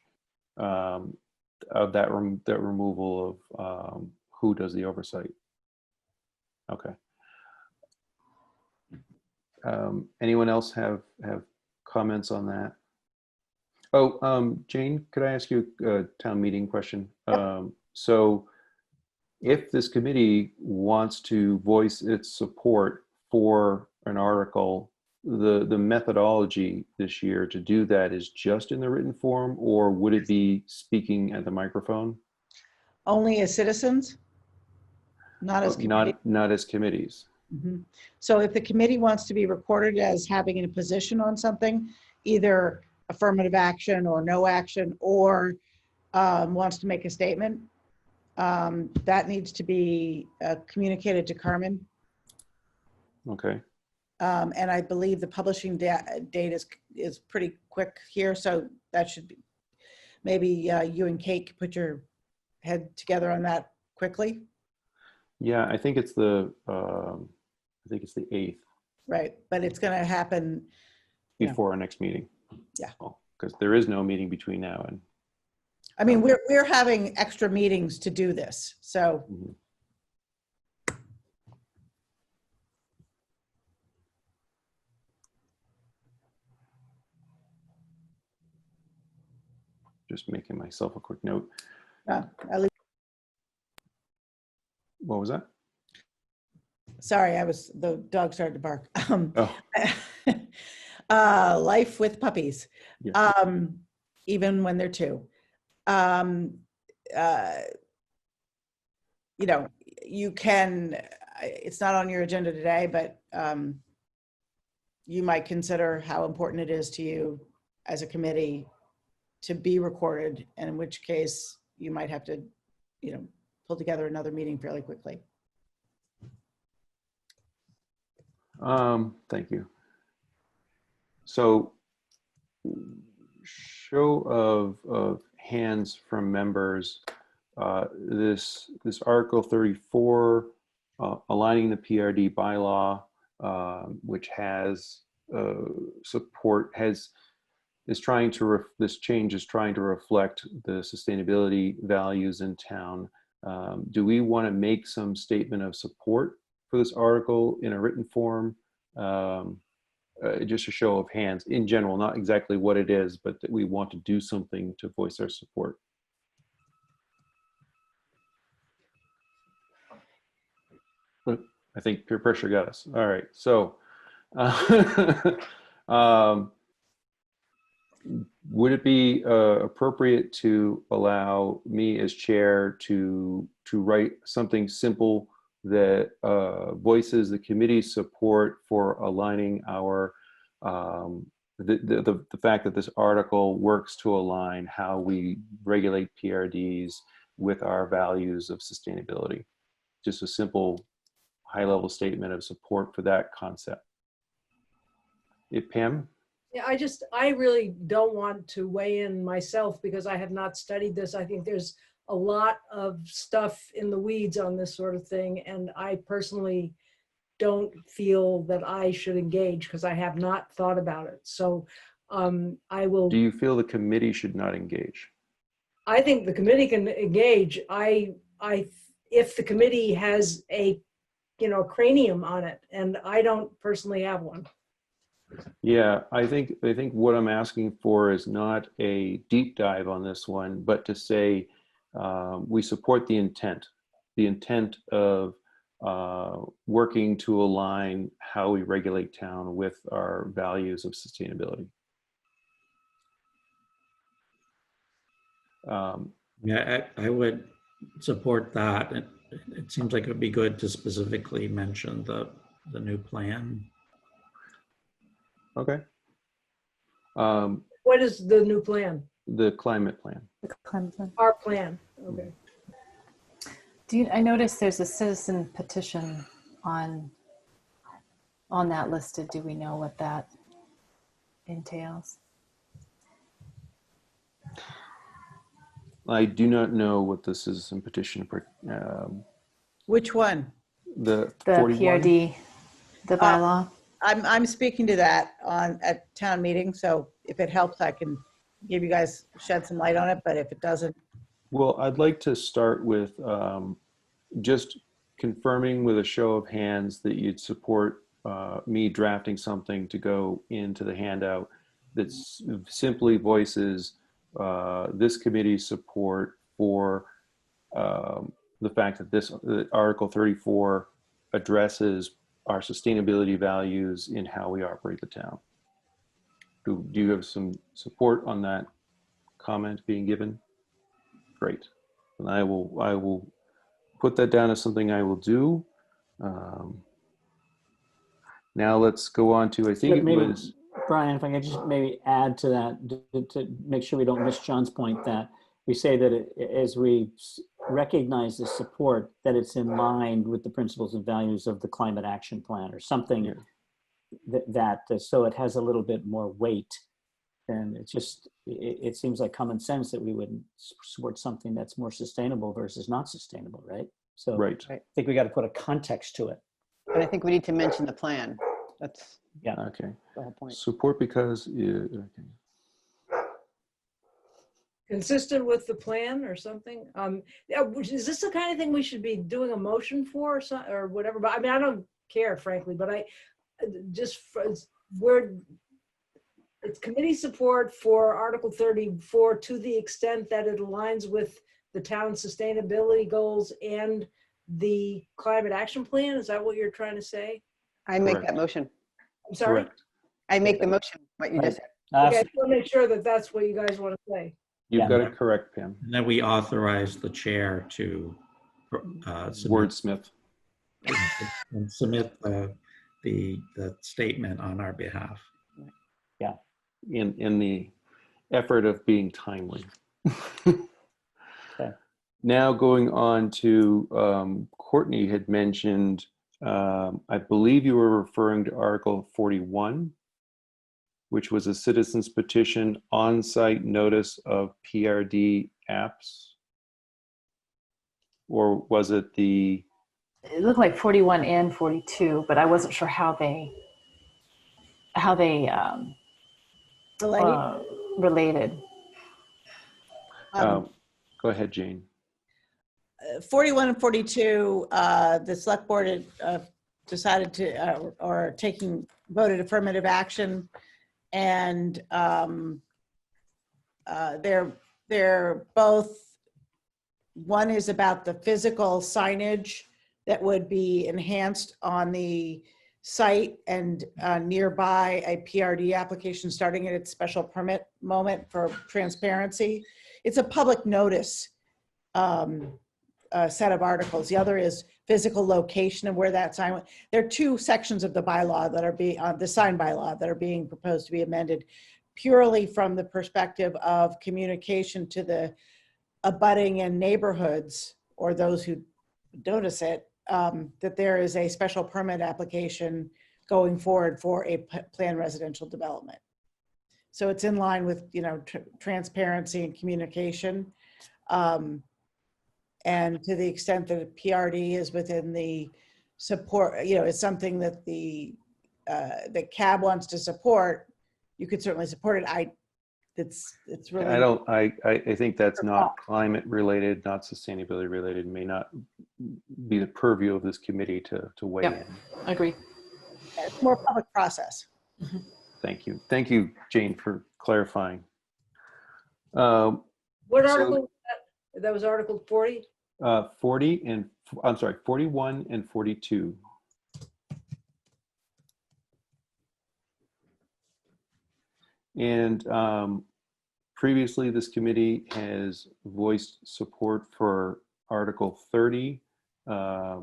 Speaker 1: of that removal of who does the oversight. Okay. Anyone else have comments on that? Oh, Jane, could I ask you a town meeting question? So if this committee wants to voice its support for an article, the methodology this year to do that is just in the written form, or would it be speaking at the microphone?
Speaker 8: only as citizens, not as committee.
Speaker 1: Not as committees.
Speaker 8: Mm-hmm. So if the committee wants to be recorded as having a position on something, either affirmative action or no action, or wants to make a statement, that needs to be communicated to Carmen.
Speaker 1: Okay.
Speaker 8: And I believe the publishing date is pretty quick here, so that should be, maybe you and Kate could put your head together on that quickly.
Speaker 1: Yeah, I think it's the 8th.
Speaker 8: Right, but it's going to happen
Speaker 1: before our next meeting.
Speaker 8: Yeah,
Speaker 1: because there is no meeting between now and.
Speaker 8: I mean, we're having extra meetings to do this, so.
Speaker 1: Mm-hmm. Just making myself a quick note. What was that?
Speaker 8: Sorry, the dog started to bark. Life with puppies, yes. Even when they're 2. You can, it's not on your agenda today, but you might consider how important it is to you as a committee to be recorded, and in which case you might have to, pull together another meeting fairly quickly.
Speaker 1: Thank you. So show of hands from members, this Article 34, aligning the PRD bylaw, which has support, this change is trying to reflect the sustainability values in town. Do we want to make some statement of support for this article in a written form? Just a show of hands in general, not exactly what it is, but that we want to do something to voice our support. But I think peer pressure got us. All right, so would it be appropriate to allow me as chair to write something simple that voices the committee's support for aligning our the fact that this article works to align how we regulate PRDs with our values of sustainability. Just a simple high-level statement of support for that concept. Pam?
Speaker 7: Yeah, I really don't want to weigh in myself because I have not studied this. I think there's a lot of stuff in the weeds on this sort of thing. And I personally don't feel that I should engage because I have not thought about it. So I will.
Speaker 1: Do you feel the committee should not engage?
Speaker 7: I think the committee can engage. If the committee has a, cranium on it, and I don't personally have one.
Speaker 1: Yeah, I think what I'm asking for is not a deep dive on this one, but to say we support the intent of working to align how we regulate town with our values of sustainability.
Speaker 2: Yeah, I would support that. It seems like it would be good to specifically mention the new plan.
Speaker 1: Okay.
Speaker 7: What is the new plan?
Speaker 1: The climate plan.
Speaker 6: The climate plan.
Speaker 7: Our plan. Okay.
Speaker 6: I noticed there's a citizen petition on that listed. Do we know what that entails?
Speaker 1: I do not know what the citizen petition.
Speaker 8: Which one?
Speaker 1: The
Speaker 6: 41? PRD, the bylaw.
Speaker 8: I'm speaking to that at town meeting. So if it helps, I can give you guys shed some light on it. But if it doesn't,
Speaker 1: well, I'd like to start with just confirming with a show of hands that you'd support me drafting something to go into the handout that simply voices this committee's support for the fact that this Article 34 addresses our sustainability values in how we operate the town. Do you have some support on that comment being given? Great. And I will put that down as something I will do. Now let's go on to, I think
Speaker 4: maybe,
Speaker 1: it was...
Speaker 4: Brian, if I could just maybe add to that to make sure we don't miss John's point, that we say that as we recognize the support, that it's in line with the principles and values of the climate action plan or something. Yeah. So it has a little bit more weight. And it seems like common sense that we would support something that's more sustainable versus not sustainable, right? So
Speaker 1: right.
Speaker 4: I think we got to put a context to it.
Speaker 11: But I think we need to mention the plan. That's
Speaker 1: okay.
Speaker 11: The whole point.
Speaker 1: Support because okay.
Speaker 7: Consistent with the plan or something. Is this the kind of thing we should be doing a motion for or whatever? But I mean, I don't care, frankly. But it's committee support for Article 34 to the extent that it aligns with the town's sustainability goals and the climate action plan. Is that what you're trying to say?
Speaker 11: I make that motion.
Speaker 7: I'm sorry?
Speaker 1: Correct.
Speaker 11: I make the motion, what you just said.
Speaker 7: Okay, I just want to make sure that that's what you guys want to say.
Speaker 1: You've got it correct, Pam.
Speaker 2: And then we authorize the chair to
Speaker 1: wordsmith
Speaker 2: and submit the statement on our behalf.
Speaker 4: Yeah.
Speaker 1: In the effort of being timely.
Speaker 4: Okay.
Speaker 1: Now going on to Courtney had mentioned, I believe you were referring to Article 41, which was a citizen's petition on-site notice of PRD apps, or was it the?
Speaker 6: It looked like 41 and 42, but I wasn't sure how they related.
Speaker 1: Go ahead, Jane.
Speaker 8: 41 and 42, the select board decided to, or voted affirmative action, and they're both, one is about the physical signage that would be enhanced on the site and nearby a PRD application starting at its special permit moment for transparency. It's a public notice set of articles. The other is physical location and where that sign went. There are two sections of the bylaw that are being, the sign bylaw that are being proposed to be amended purely from the perspective of communication to the abutting and neighborhoods or those who notice it, that there is a special permit application going forward for a planned residential development. So it's in line with, you know, transparency and communication. And to the extent that PRD is within the support, you know, it's something that the CAB wants to support, you could certainly support it. It's really.
Speaker 1: I think that's not climate related, not sustainability related, may not be the purview of this committee to weigh in.
Speaker 6: Agree.
Speaker 8: It's more public process.
Speaker 6: Mm-hmm.
Speaker 1: Thank you. Thank you, Jane, for clarifying.
Speaker 7: What article was that? That was Article 40?
Speaker 1: 40 and, I'm sorry, 41 and 42. And previously, this committee has voiced support for Article 30. I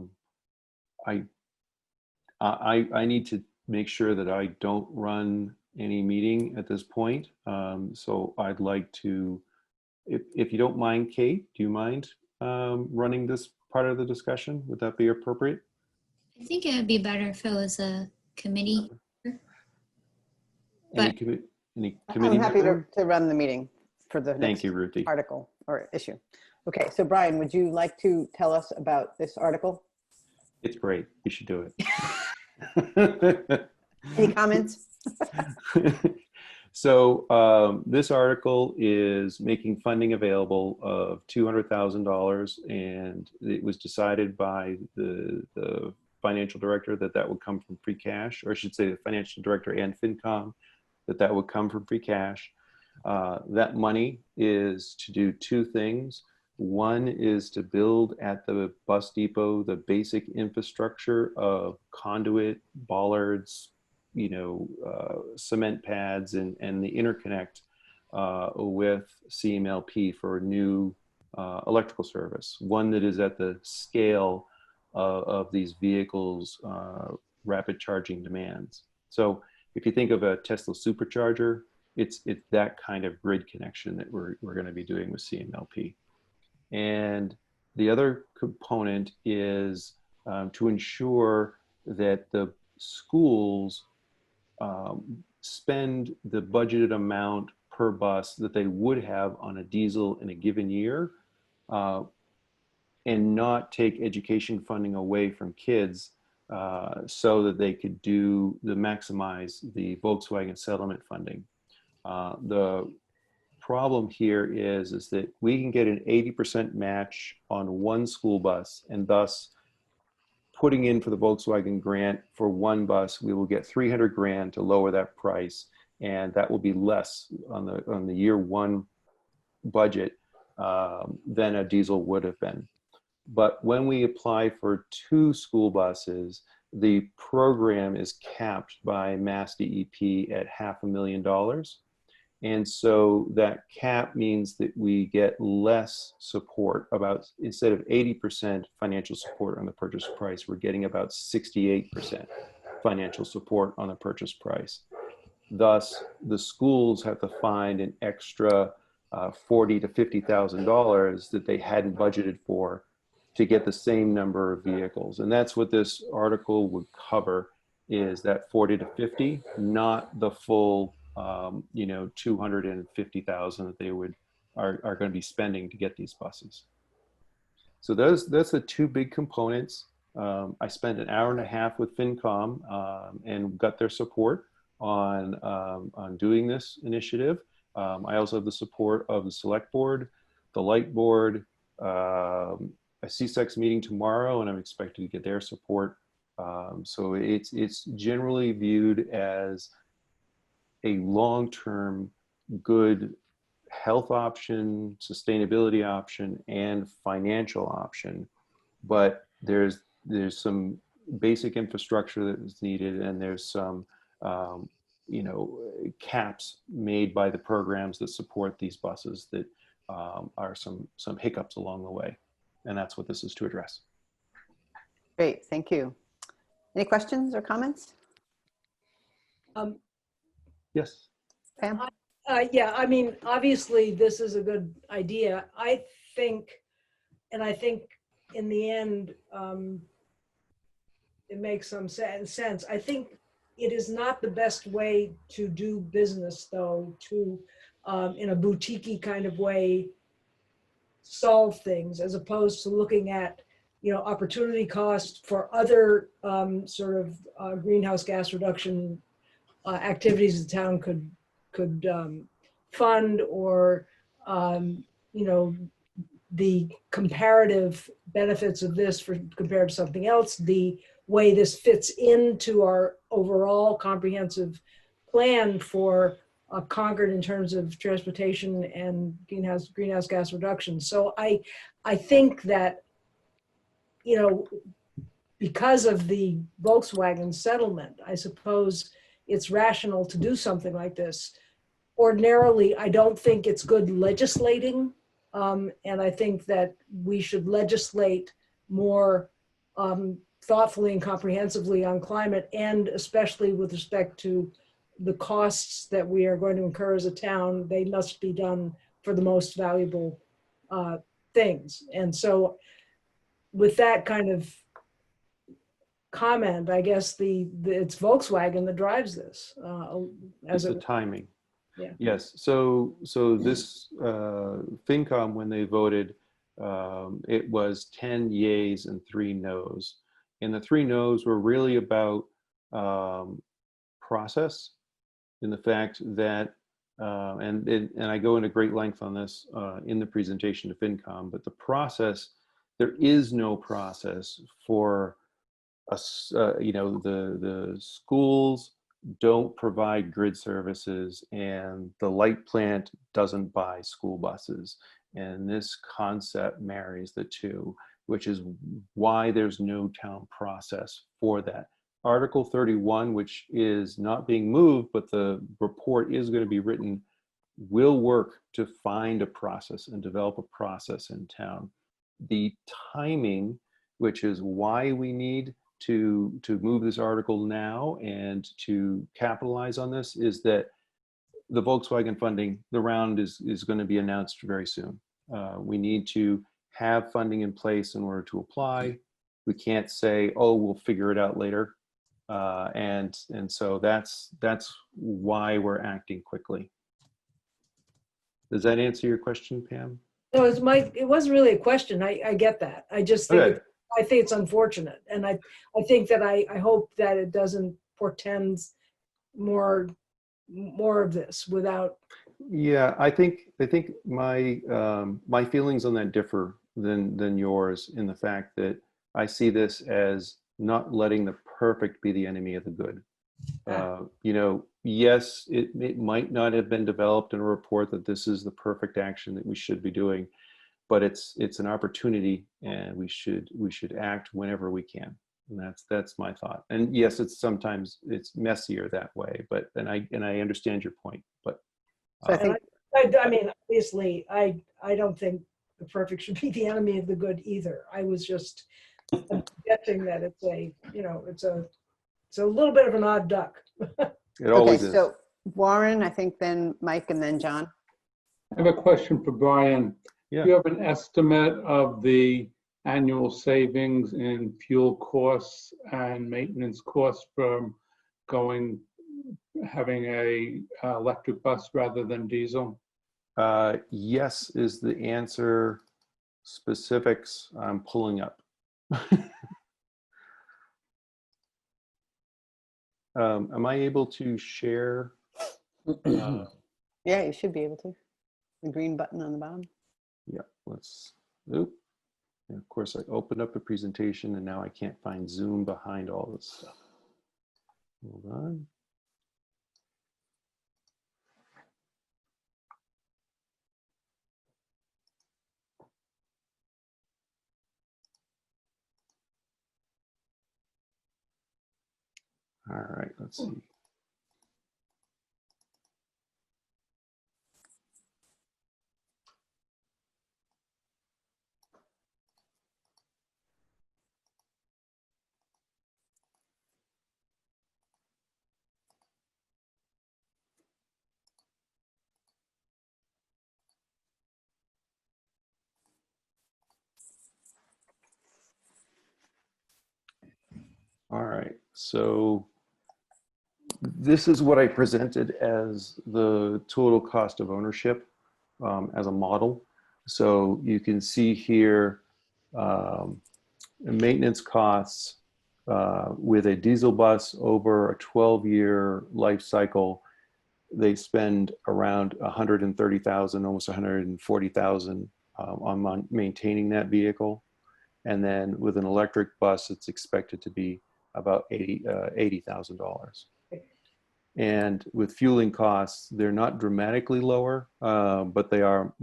Speaker 1: need to make sure that I don't run any meeting at this point. So I'd like to, if you don't mind, Kate, do you mind running this part of the discussion? Would that be appropriate?
Speaker 3: I think it would be better if it was a committee.
Speaker 1: Any
Speaker 3: But
Speaker 1: committee
Speaker 11: I'm happy
Speaker 1: member?
Speaker 11: to run the meeting for the
Speaker 1: Thank
Speaker 11: next
Speaker 1: you, Ruthie.
Speaker 11: article or issue. Okay, so Brian, would you like to tell us about this article?
Speaker 1: It's great. You should do it.
Speaker 11: Any comments?
Speaker 1: So this article is making funding available of $200,000, and it was decided by the financial director that that would come from free cash, or I should say the financial director and FinCom, that would come from free cash. That money is to do two things. One is to build at the bus depot the basic infrastructure of conduit, bollards, you know, cement pads, and the interconnect with CMLP for a new electrical service. One that is at the scale of these vehicles' rapid charging demands. So if you think of a Tesla supercharger, it's that kind of grid connection that we're going to be doing with CMLP. And the other component is to ensure that the schools spend the budgeted amount per bus that they would have on a diesel in a given year, and not take education funding away from kids so that they could maximize the Volkswagen settlement funding. The problem here is that we can get an 80% match on one school bus, and thus putting in for the Volkswagen grant for one bus, we will get 300 grand to lower that price, and that will be less on the year one budget than a diesel would have been. But when we apply for two school buses, the program is capped by Mass DEP at $500,000. And so that cap means that we get less support, about, instead of 80% financial support on the purchase price, we're getting about 68% financial support on the purchase price. Thus, the schools have to find an extra $40,000 to $50,000 that they hadn't budgeted for to get the same number of vehicles. And that's what this article would cover, is that 40 to 50, not the full 250,000 that they are going to be spending to get these buses. So that's the two big components. I spent an hour and a half with FinCom and got their support on doing this initiative. I also have the support of the Select Board, the Light Board, a CSEX meeting tomorrow, and I'm expected to get their support. So it's generally viewed as a long-term good health option, sustainability option, and financial option. But there's some basic infrastructure that is needed, and there's some caps made by the programs that support these buses that are some hiccups along the way. And that's what this is to address.
Speaker 11: Great, thank you. Any questions or comments?
Speaker 1: Yes.
Speaker 11: Pam?
Speaker 7: Yeah, I mean, obviously, this is a good idea. I think in the end, it makes some sense. I think it is not the best way to do business, though, to, in a boutique-y kind of way, solve things, as opposed to looking at, opportunity cost for other sort of greenhouse gas reduction activities the town could fund, or the comparative benefits of this compared to something else, the way this fits into our overall comprehensive plan for Concord in terms of transportation and greenhouse gas reduction. So I think that, because of the Volkswagen settlement, I suppose it's rational to do something like this. Ordinarily, I don't think it's good legislating. And I think that we should legislate more thoughtfully and comprehensively on climate, and especially with respect to the costs that we are going to incur as a town. They must be done for the most valuable things. And so with that kind of comment, I guess it's Volkswagen that drives this.
Speaker 1: It's the timing.
Speaker 7: Yeah.
Speaker 1: Yes. So this FinCom, when they voted, it was 10 yays and 3 noes. And the 3 noes were really about process, in the fact that, and I go into great length on this in the presentation to FinCom, but the process, there is no process for us, the schools don't provide grid services, and the light plant doesn't buy school buses. And this concept marries the two, which is why there's no town process for that. Article 31, which is not being moved, but the report is going to be written, will work to find a process and develop a process in town. The timing, which is why we need to move this article now and to capitalize on this, is that the Volkswagen funding, the round is going to be announced very soon. We need to have funding in place in order to apply. We can't say, oh, we'll figure it out later. And so that's why we're acting quickly. Does that answer your question, Pam?
Speaker 7: No, it wasn't really a question. I get that. I just think I think it's unfortunate, and I think that I hope that it doesn't portend more of this without.
Speaker 1: Yeah, I think my my feelings on that differ than yours, in the fact that I see this as not letting the perfect be the enemy of the good. Yes, it might not have been developed in a report that this is the perfect action that we should be doing, but it's an opportunity, and we should act whenever we can. And that's my thought. And yes, sometimes it's messier that way, but and I understand your point. But
Speaker 11: so
Speaker 7: I mean, obviously, I don't think the perfect should be the enemy of the good either. I was just guessing that it's a little bit of an odd duck.
Speaker 1: It always is.
Speaker 11: So Warren, I think, then Mike, and then John.
Speaker 9: I have a question for Brian.
Speaker 1: Yeah.
Speaker 9: Do you have an estimate of the annual savings in fuel costs and maintenance costs from having a electric bus rather than diesel?
Speaker 1: Yes is the answer. Specifics I'm pulling up. Am I able to share?
Speaker 11: Yeah, you should be able to. The green button on the bottom.
Speaker 1: Yeah, and of course I opened up a presentation and now I can't find Zoom behind all this stuff. Hold on. All right, let's see. right, so this is what I presented as the total cost of ownership as a model. So you can see here maintenance costs with a diesel bus over a 12-year life cycle. They spend around 130,000, almost 140,000 on maintaining that vehicle. And then with an electric bus, it's expected to be about $80,000. And with fueling costs, they're not dramatically lower, but they are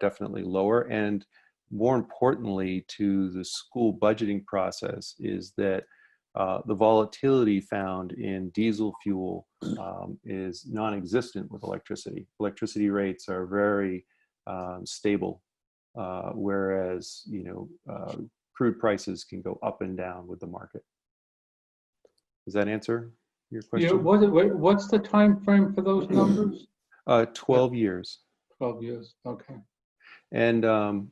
Speaker 1: definitely lower. And more importantly to the school budgeting process is that the volatility found in diesel fuel is non-existent with electricity. Electricity rates are very stable, whereas crude prices can go up and down with the market. Does that answer your question?
Speaker 9: Yeah, what's the time frame for those numbers?
Speaker 1: 12 years.
Speaker 9: 12 years, okay.
Speaker 1: And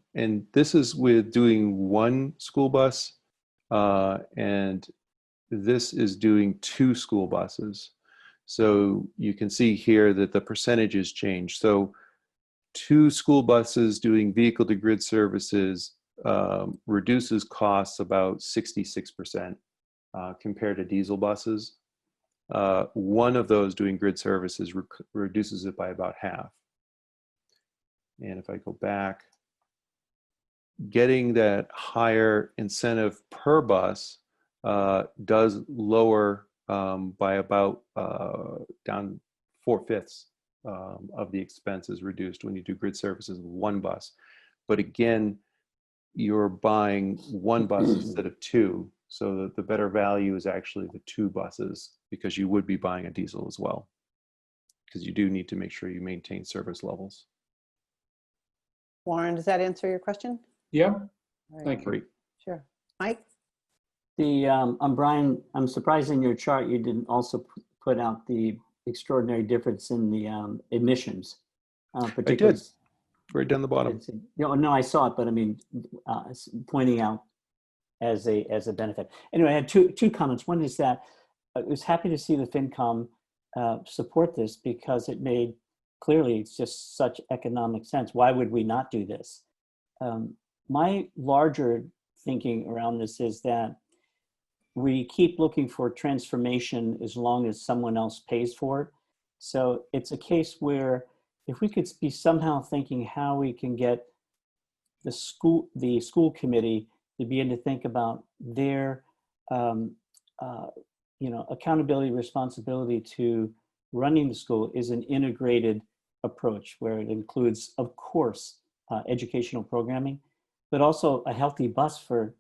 Speaker 1: this is with doing one school bus, and this is doing 2 school buses. So you can see here that the percentages change. So 2 school buses doing vehicle to grid services reduces costs about 66% compared to diesel buses. One of those doing grid services reduces it by about half. And if I go back, getting that higher incentive per bus does lower by about down 4/5 of the expenses reduced when you do grid services with one bus. But again, you're buying one bus instead of 2. So that the better value is actually the 2 buses, because you would be buying a diesel as well, because you do need to make sure you maintain service levels.
Speaker 11: Warren, does that answer your question?
Speaker 9: Yeah,
Speaker 11: All right.
Speaker 9: thank you.
Speaker 1: Great.
Speaker 11: Sure. Mike?
Speaker 4: Brian, I'm surprised in your chart you didn't also put out the extraordinary difference in the emissions.
Speaker 1: Particularly, I did. Right down the bottom.
Speaker 4: No, I saw it, but I mean, pointing out as a benefit. Anyway, I had two comments. One is that I was happy to see the FinCom support this, because it made clearly it's just such economic sense. Why would we not do this? My larger thinking around this is that we keep looking for transformation as long as someone else pays for it. So it's a case where if we could be somehow thinking how we can get the school committee to begin to think about their accountability, responsibility to running the school is an integrated approach where it includes, of course, educational programming, but also a healthy bus for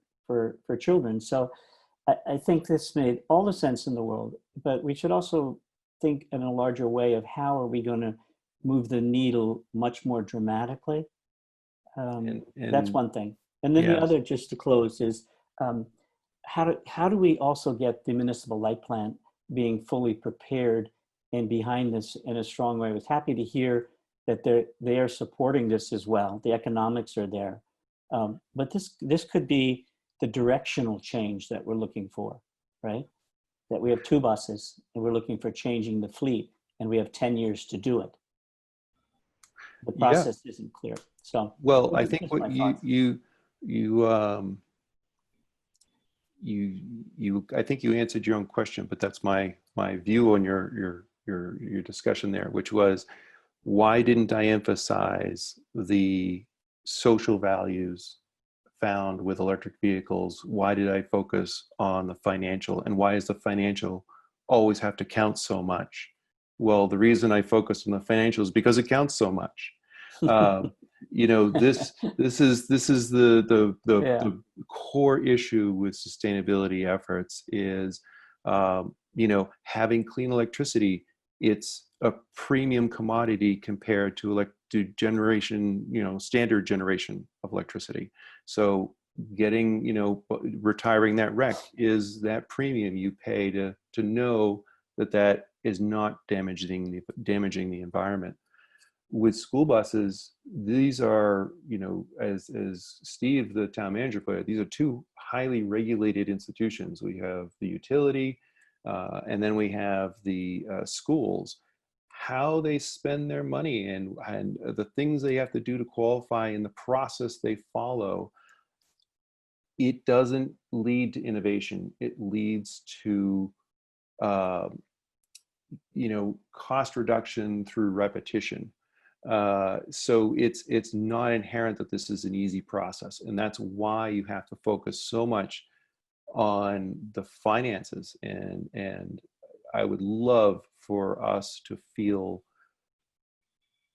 Speaker 4: children. So I think this made all the sense in the world, but we should also think in a larger way of how are we going to move the needle much more dramatically. That's one thing. And then the other, just to close, is how do we also get the municipal light plant being fully prepared and behind this in a strong way? I was happy to hear that they are supporting this as well. The economics are there. But this could be the directional change that we're looking for, right? That we have 2 buses and we're looking for changing the fleet, and we have 10 years to do it. The process isn't clear. So,
Speaker 1: well, I think what I think you answered your own question, but that's my view on your discussion there, which was, why didn't I emphasize the social values found with electric vehicles? Why did I focus on the financial, and why does the financial always have to count so much? Well, the reason I focused on the financial is because it counts so much. This is the core issue with sustainability efforts is, having clean electricity. It's a premium commodity compared to generation, standard generation of electricity. So getting, retiring that REC is that premium you pay to know that is not damaging the environment. With school buses, these are, as Steve, the town manager, put it, these are 2 highly regulated institutions. We have the utility, and then we have the schools. How they spend their money and the things they have to do to qualify and the process they follow, it doesn't lead to innovation. It leads to cost reduction through repetition. So it's not inherent that this is an easy process, and that's why you have to focus so much on the finances. And I would love for us to feel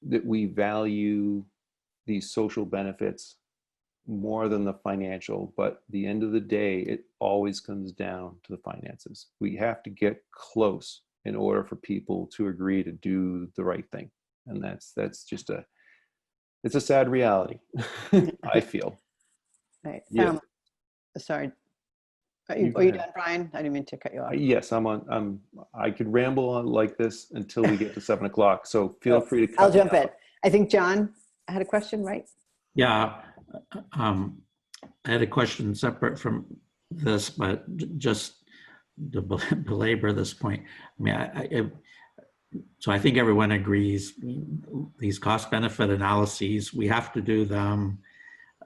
Speaker 1: that we value these social benefits more than the financial, but at the end of the day, it always comes down to the finances. We have to get close in order for people to agree to do the right thing. And that's just it's a sad reality, I feel.
Speaker 11: Right.
Speaker 1: Yeah.
Speaker 11: Sorry. Are you done, Brian? I didn't mean to cut you off.
Speaker 1: Yes, I could ramble on like this until we get to 7 o'clock. So feel free to cut
Speaker 11: I'll jump
Speaker 1: me
Speaker 11: in. I think John had a question, right?
Speaker 2: Yeah. I had a question separate from this, but just to belabor this point. I mean, so I think everyone agrees these cost benefit analyses, we have to do them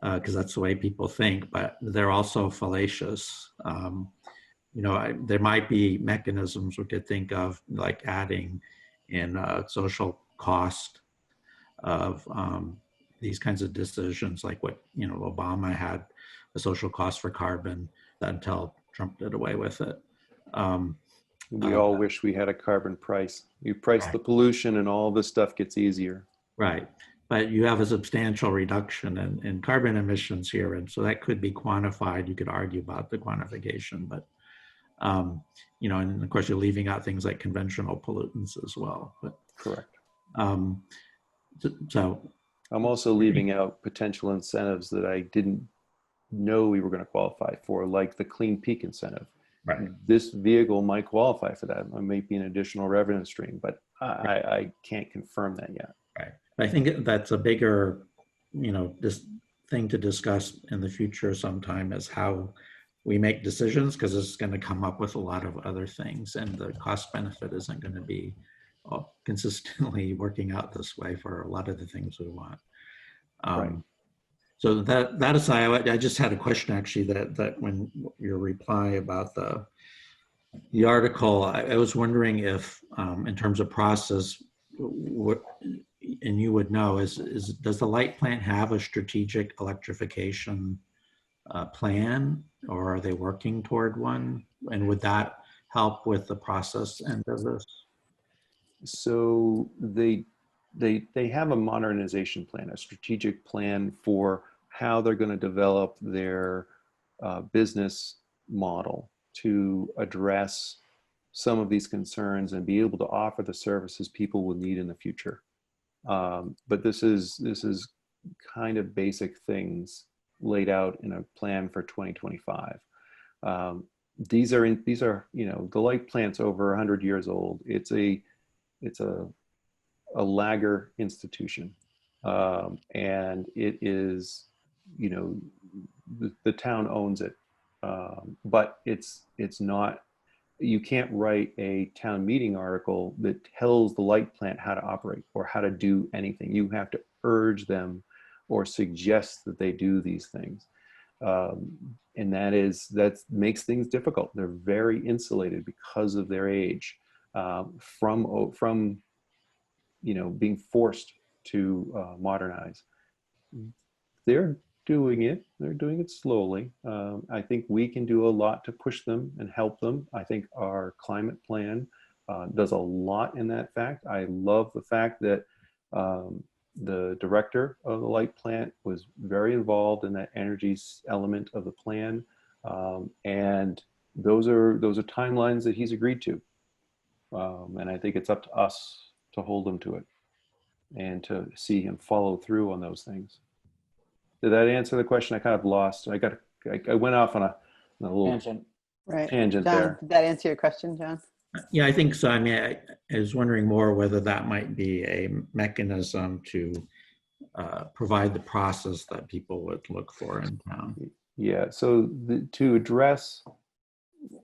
Speaker 2: because that's the way people think, but they're also fallacious. There might be mechanisms we could think of, like adding in social cost of these kinds of decisions, like what Obama had a social cost for carbon until Trump did away with it.
Speaker 1: We all wish we had a carbon price. You price the pollution and all this stuff gets easier.
Speaker 2: Right. But you have a substantial reduction in carbon emissions here. And so that could be quantified. You could argue about the quantification, but, and of course you're leaving out things like conventional pollutants as well. But,
Speaker 1: correct.
Speaker 2: So
Speaker 1: I'm also leaving out potential incentives that I didn't know we were going to qualify for, like the Clean Peak incentive.
Speaker 2: Right.
Speaker 1: This vehicle might qualify for that. It might be an additional revenue stream, but I can't confirm that yet.
Speaker 2: Right. I think that's a bigger, this thing to discuss in the future sometime is how we make decisions, because it's going to come up with a lot of other things, and the cost benefit isn't going to be consistently working out this way for a lot of the things we want.
Speaker 1: Right.
Speaker 2: So that aside, I just had a question actually that when your reply about the article, I was wondering if in terms of process, and you would know, does the light plant have a strategic electrification plan, or are they working toward one? And would that help with the process end of this?
Speaker 1: So they have a modernization plan, a strategic plan for how they're going to develop their business model to address some of these concerns and be able to offer the services people will need in the future. But this is kind of basic things laid out in a plan for 2025. These are the light plant's over 100 years old. It's a lagger institution, and it is, the town owns it, but it's not. You can't write a town meeting article that tells the light plant how to operate or how to do anything. You have to urge them or suggest that they do these things. And that makes things difficult. They're very insulated because of their age from being forced to modernize. They're doing it slowly. I think we can do a lot to push them and help them. I think our climate plan does a lot in that fact. I love the fact that the director of the light plant was very involved in that energy element of the plan. And those are timelines that he's agreed to. And I think it's up to us to hold him to it and to see him follow through on those things. Did that answer the question? I kind of lost. I went off on a little tangent
Speaker 11: John,
Speaker 1: there.
Speaker 11: did that answer your question, John?
Speaker 2: Yeah, I think so. I mean, I was wondering more whether that might be a mechanism to provide the process that people would look for in town.
Speaker 1: Yeah, so to address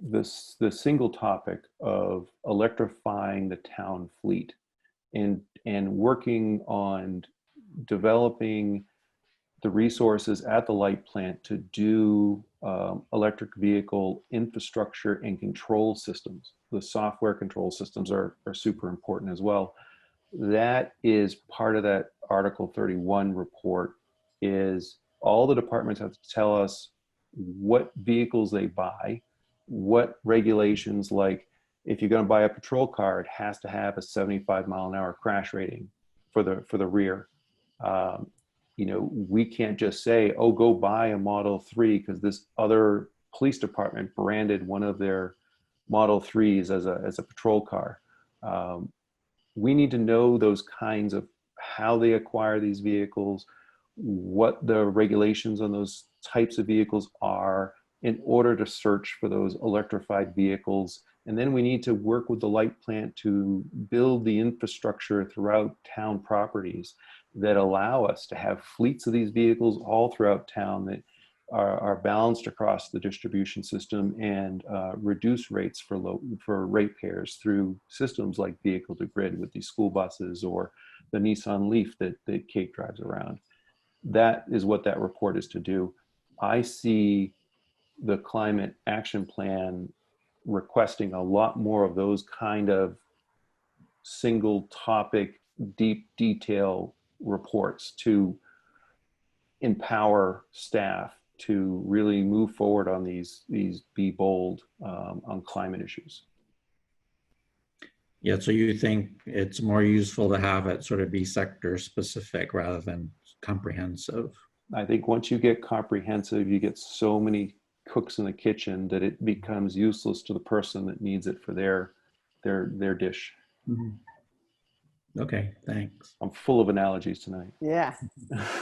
Speaker 1: the single topic of electrifying the town fleet and working on developing the resources at the light plant to do electric vehicle infrastructure and control systems. The software control systems are super important as well. That is part of that Article 31 report. Is all the departments have to tell us what vehicles they buy, what regulations, like if you're going to buy a patrol car, it has to have a 75-mile-an-hour crash rating for the rear. You know, we can't just say, oh, go buy a Model 3 because this other police department branded one of their Model 3s as a patrol car. We need to know those kinds of how they acquire these vehicles, what the regulations on those types of vehicles are in order to search for those electrified vehicles. And then we need to work with the light plant to build the infrastructure throughout town properties that allow us to have fleets of these vehicles all throughout town that are balanced across the distribution system and reduce rates for ratepayers through systems like vehicle to grid with these school buses or the Nissan Leaf that Kate drives around. That is what that report is to do. I see the climate action plan requesting a lot more of those kind of single topic, deep detail reports to empower staff to really move forward on these be bold on climate issues.
Speaker 2: Yeah, so you think it's more useful to have it sort of be sector specific rather than comprehensive?
Speaker 1: I think once you get comprehensive, you get so many cooks in the kitchen that it becomes useless to the person that needs it for their dish.
Speaker 2: Mm-hmm. Okay, thanks.
Speaker 1: I'm full of analogies tonight.
Speaker 11: Yeah.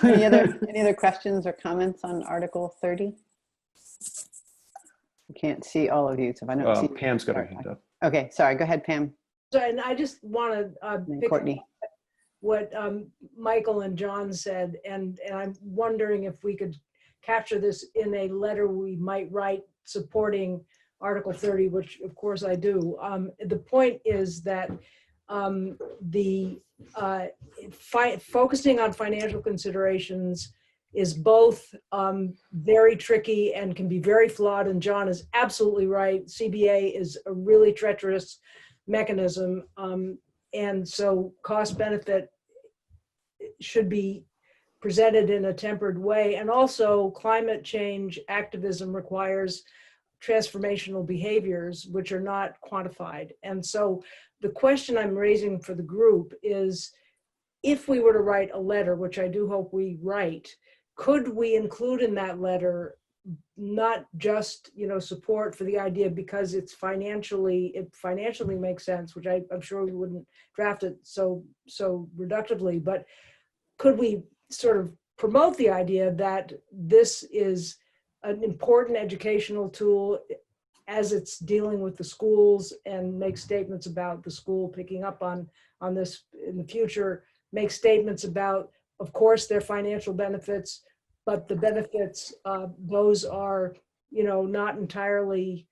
Speaker 11: Any other questions or comments on Article 30? I can't see all of you, so if I don't see
Speaker 1: Pam's got her hand up.
Speaker 11: Okay, sorry. Go ahead, Pam.
Speaker 7: So, and I just want to pick
Speaker 11: Courtney.
Speaker 7: up what Michael and John said, and I'm wondering if we could capture this in a letter we might write supporting Article 30, which of course I do. The point is that focusing on financial considerations is both very tricky and can be very flawed, and John is absolutely right. CBA is a really treacherous mechanism, and so cost benefit should be presented in a tempered way. And also climate change activism requires transformational behaviors which are not quantified. And so the question I'm raising for the group is, if we were to write a letter, which I do hope we write, could we include in that letter not just, you know, support for the idea because it financially makes sense, which I'm sure we wouldn't draft it so reductively, but could we sort of promote the idea that this is an important educational tool as it's dealing with the schools, and make statements about the school picking up on this in the future, make statements about, of course, their financial benefits, but the benefits, those are, you know, not entirely,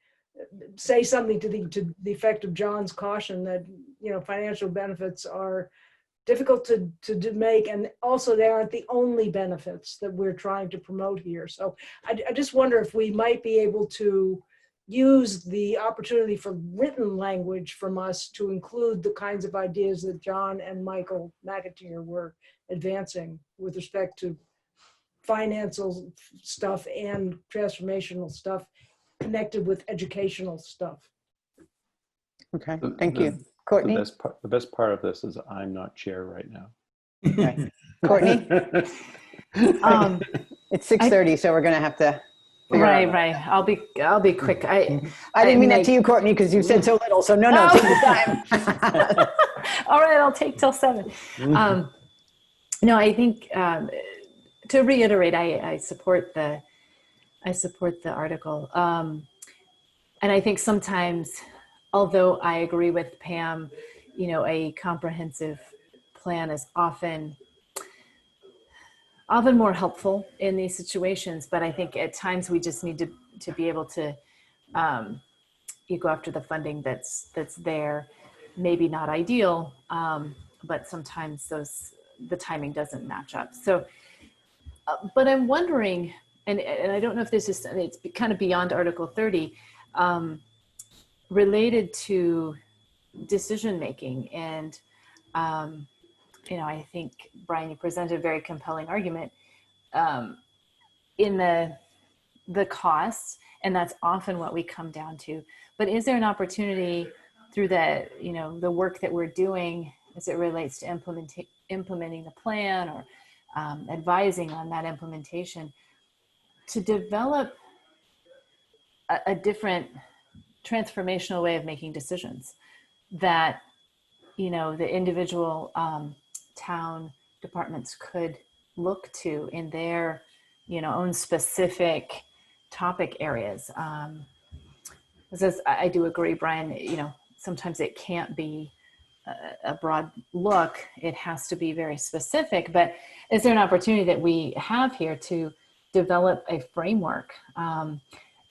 Speaker 7: say something to the effect of John's caution that, you know, financial benefits are difficult to make, and also they aren't the only benefits that we're trying to promote here. So I just wonder if we might be able to use the opportunity for written language from us to include the kinds of ideas that John and Michael McAteer were advancing with respect to financial stuff and transformational stuff connected with educational stuff.
Speaker 11: Okay, thank you. Courtney?
Speaker 1: The best part of this is I'm not chair right now.
Speaker 11: Okay. Courtney? It's 6:30, so we're going to have to.
Speaker 6: Right. I'll be quick. I
Speaker 11: didn't mean that to you, Courtney, because you said so little. So no, take your time.
Speaker 6: All right, I'll take till 7. No, I think to reiterate, I support the article, and I think sometimes, although I agree with Pam, you know, a comprehensive plan is often often more helpful in these situations, but I think at times we just need to be able to you go after the funding that's there. Maybe not ideal, but sometimes the timing doesn't match up. So, but I'm wondering, and I don't know if this is, it's kind of beyond Article 30, related to decision making. And I think, Brian, you presented a very compelling argument in the costs, and that's often what we come down to. But is there an opportunity through the work that we're doing as it relates to implementing the plan or advising on that implementation to develop a different transformational way of making decisions that the individual town departments could look to in their own specific topic areas? Because I do agree, Brian, sometimes it can't be a broad look. It has to be very specific. But is there an opportunity that we have here to develop a framework? And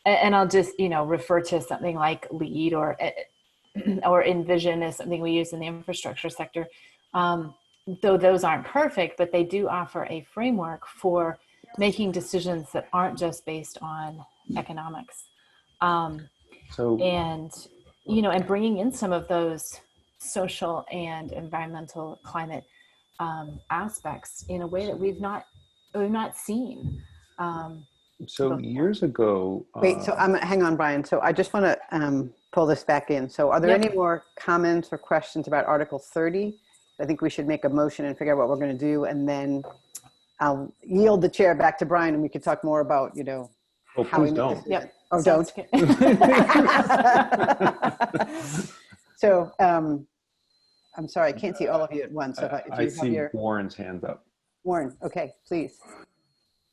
Speaker 6: I'll just, refer to something like LEAD or Envision as something we use in the infrastructure sector. Though those aren't perfect, but they do offer a framework for making decisions that aren't just based on economics. And bringing in some of those social and environmental climate aspects in a way that we've not seen.
Speaker 1: So years ago.
Speaker 11: Wait, so hang on, Brian. So I just want to pull this back in. So are there any more comments or questions about Article 30? I think we should make a motion and figure out what we're going to do, and then I'll yield the chair back to Brian, and we can talk more about,
Speaker 1: Oh,
Speaker 11: how we
Speaker 1: please don't.
Speaker 11: Yep. Oh, don't. So I'm sorry, I can't see all of you at once. So if
Speaker 1: I
Speaker 11: you
Speaker 1: see Warren's hands up.
Speaker 11: Warren, okay, please.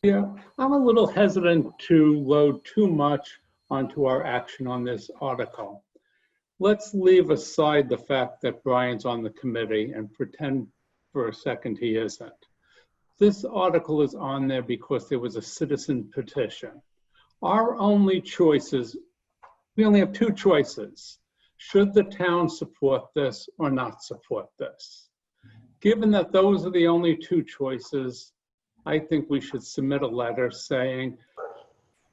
Speaker 9: Yeah, I'm a little hesitant to load too much onto our action on this article. Let's leave aside the fact that Brian's on the committee and pretend for a second he isn't. This article is on there because there was a citizen petition. Our only choices, we only have two choices. Should the town support this or not support this? Given that those are the only two choices, I think we should submit a letter saying,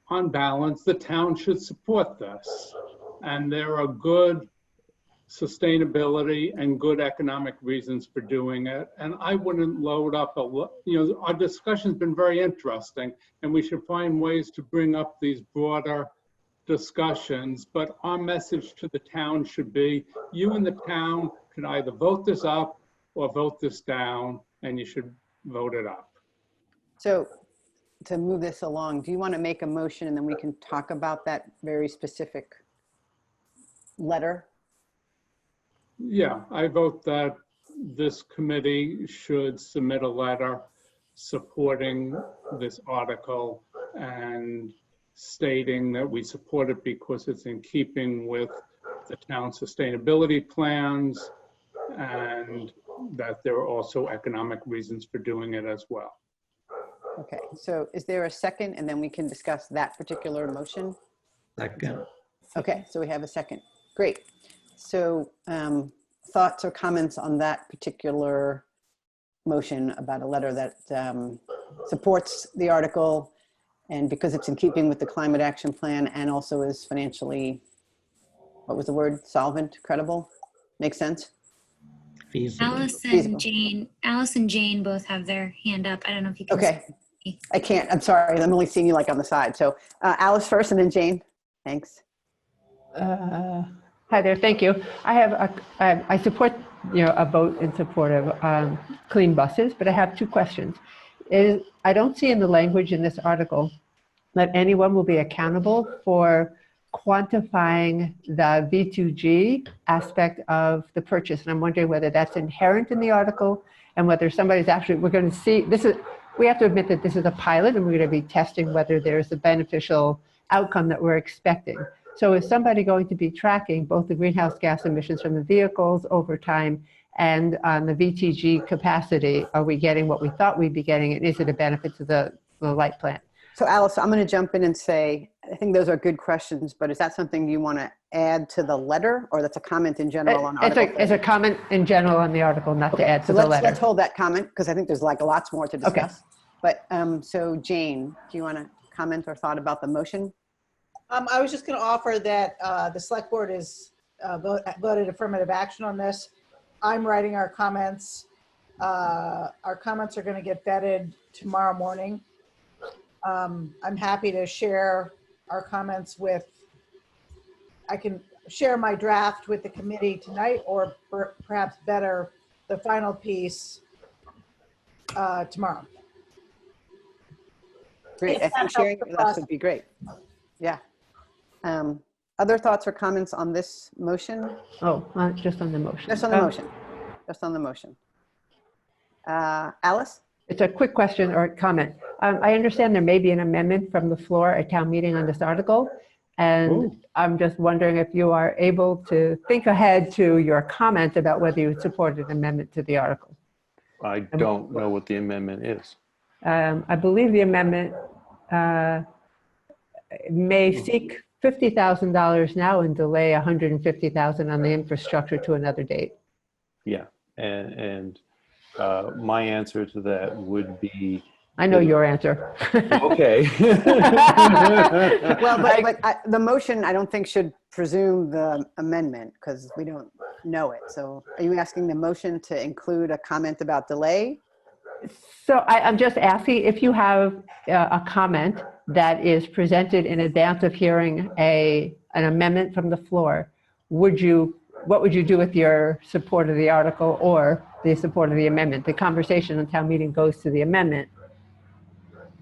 Speaker 9: on balance, the town should support this. And there are good sustainability and good economic reasons for doing it. And I wouldn't load up our discussion's been very interesting, and we should find ways to bring up these broader discussions. But our message to the town should be, you and the town can either vote this up or vote this down, and you should vote it up.
Speaker 11: So to move this along, do you want to make a motion and then we can talk about that very specific letter?
Speaker 9: Yeah, I vote that this committee should submit a letter supporting this article and stating that we support it because it's in keeping with the town sustainability plans and that there are also economic reasons for doing it as well.
Speaker 11: Okay, so is there a second, and then we can discuss that particular motion?
Speaker 2: Second.
Speaker 11: Okay, so we have a second. Great. So thoughts or comments on that particular motion about a letter that supports the article, and because it's in keeping with the climate action plan and also is financially, what was the word, solvent, credible? Makes sense?
Speaker 2: Feasible.
Speaker 3: Alice and Jane both have their hand up. I don't know if you can.
Speaker 11: Okay. I can't, I'm sorry. I'm only seeing you like on the side. So Alice first and then Jane. Thanks.
Speaker 5: Hi there, thank you. I support a vote in support of clean buses, but I have two questions. I don't see in the language in this article that anyone will be accountable for quantifying the V2G aspect of the purchase. And I'm wondering whether that's inherent in the article and whether somebody's actually, we're going to see, we have to admit that this is a pilot and we're going to be testing whether there's a beneficial outcome that we're expecting. So is somebody going to be tracking both the greenhouse gas emissions from the vehicles over time And on the VTG capacity, are we getting what we thought we'd be getting? And is it a benefit to the light plant?
Speaker 11: So Alice, I'm going to jump in and say, I think those are good questions, but is that something you want to add to the letter, or that's a comment in general on Article 30?
Speaker 5: It's a comment in general on the article, not to add to the letter.
Speaker 11: Let's hold that comment, because I think there's like lots more to discuss. Okay. But so Jane, do you want to comment or thought about the motion?
Speaker 8: I was just going to offer that the select board is voted affirmative action on this. I'm writing our comments. Our comments are going to get vetted tomorrow morning. I'm happy to share our comments I can share my draft with the committee tonight, or perhaps better, the final piece tomorrow.
Speaker 11: Great, I think sharing with us would be great. Yeah. Other thoughts or comments on this motion?
Speaker 5: Oh, just on the motion.
Speaker 11: Just on the motion. Just on the motion. Alice?
Speaker 5: It's a quick question or comment. I understand there may be an amendment from the floor at town meeting on this article. And I'm just wondering if you are able to think ahead to your comment about whether you would support an amendment to the article.
Speaker 1: I don't know what the amendment is.
Speaker 5: I believe the amendment may seek $50,000 now and delay $150,000 on the infrastructure to another date.
Speaker 1: Yeah, and my answer to that would be.
Speaker 5: I know your answer.
Speaker 1: Okay.
Speaker 11: Well, but the motion, I don't think should presume the amendment, because we don't know it. So are you asking the motion to include a comment about delay?
Speaker 5: So I'm just asking if you have a comment that is presented in advance of hearing an amendment from the floor, what would you do with your support of the article or the support of the amendment? The conversation in town meeting goes to the amendment.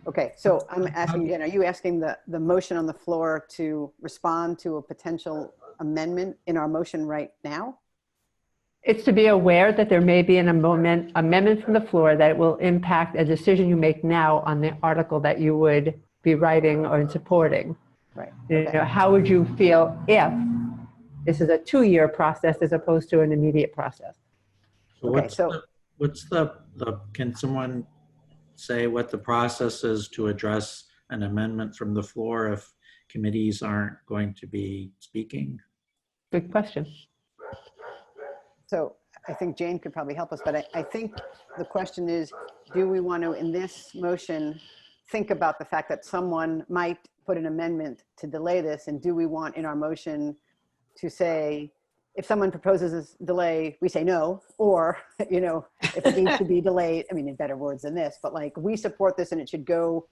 Speaker 11: Okay, so I'm asking again, are you asking the motion on the floor to respond to a potential amendment in our motion right now?
Speaker 5: It's to be aware that there may be an amendment from the floor that will impact a decision you make now on the article that you would be writing or supporting.
Speaker 11: Right.
Speaker 5: Okay. You know, how would you feel if this is a 2-year process as opposed to an immediate process?
Speaker 2: So can someone say what the process is to address an amendment from the floor if committees aren't going to be speaking?
Speaker 5: Good question.
Speaker 11: So I think Jane could probably help us, but I think the question is, do we want to, in this motion, think about the fact that someone might put an amendment to delay this? And do we want in our motion to say, if someone proposes this delay, we say no, or, you know, if it needs to be delayed, I mean, in better words than this, but like, we support this and it should go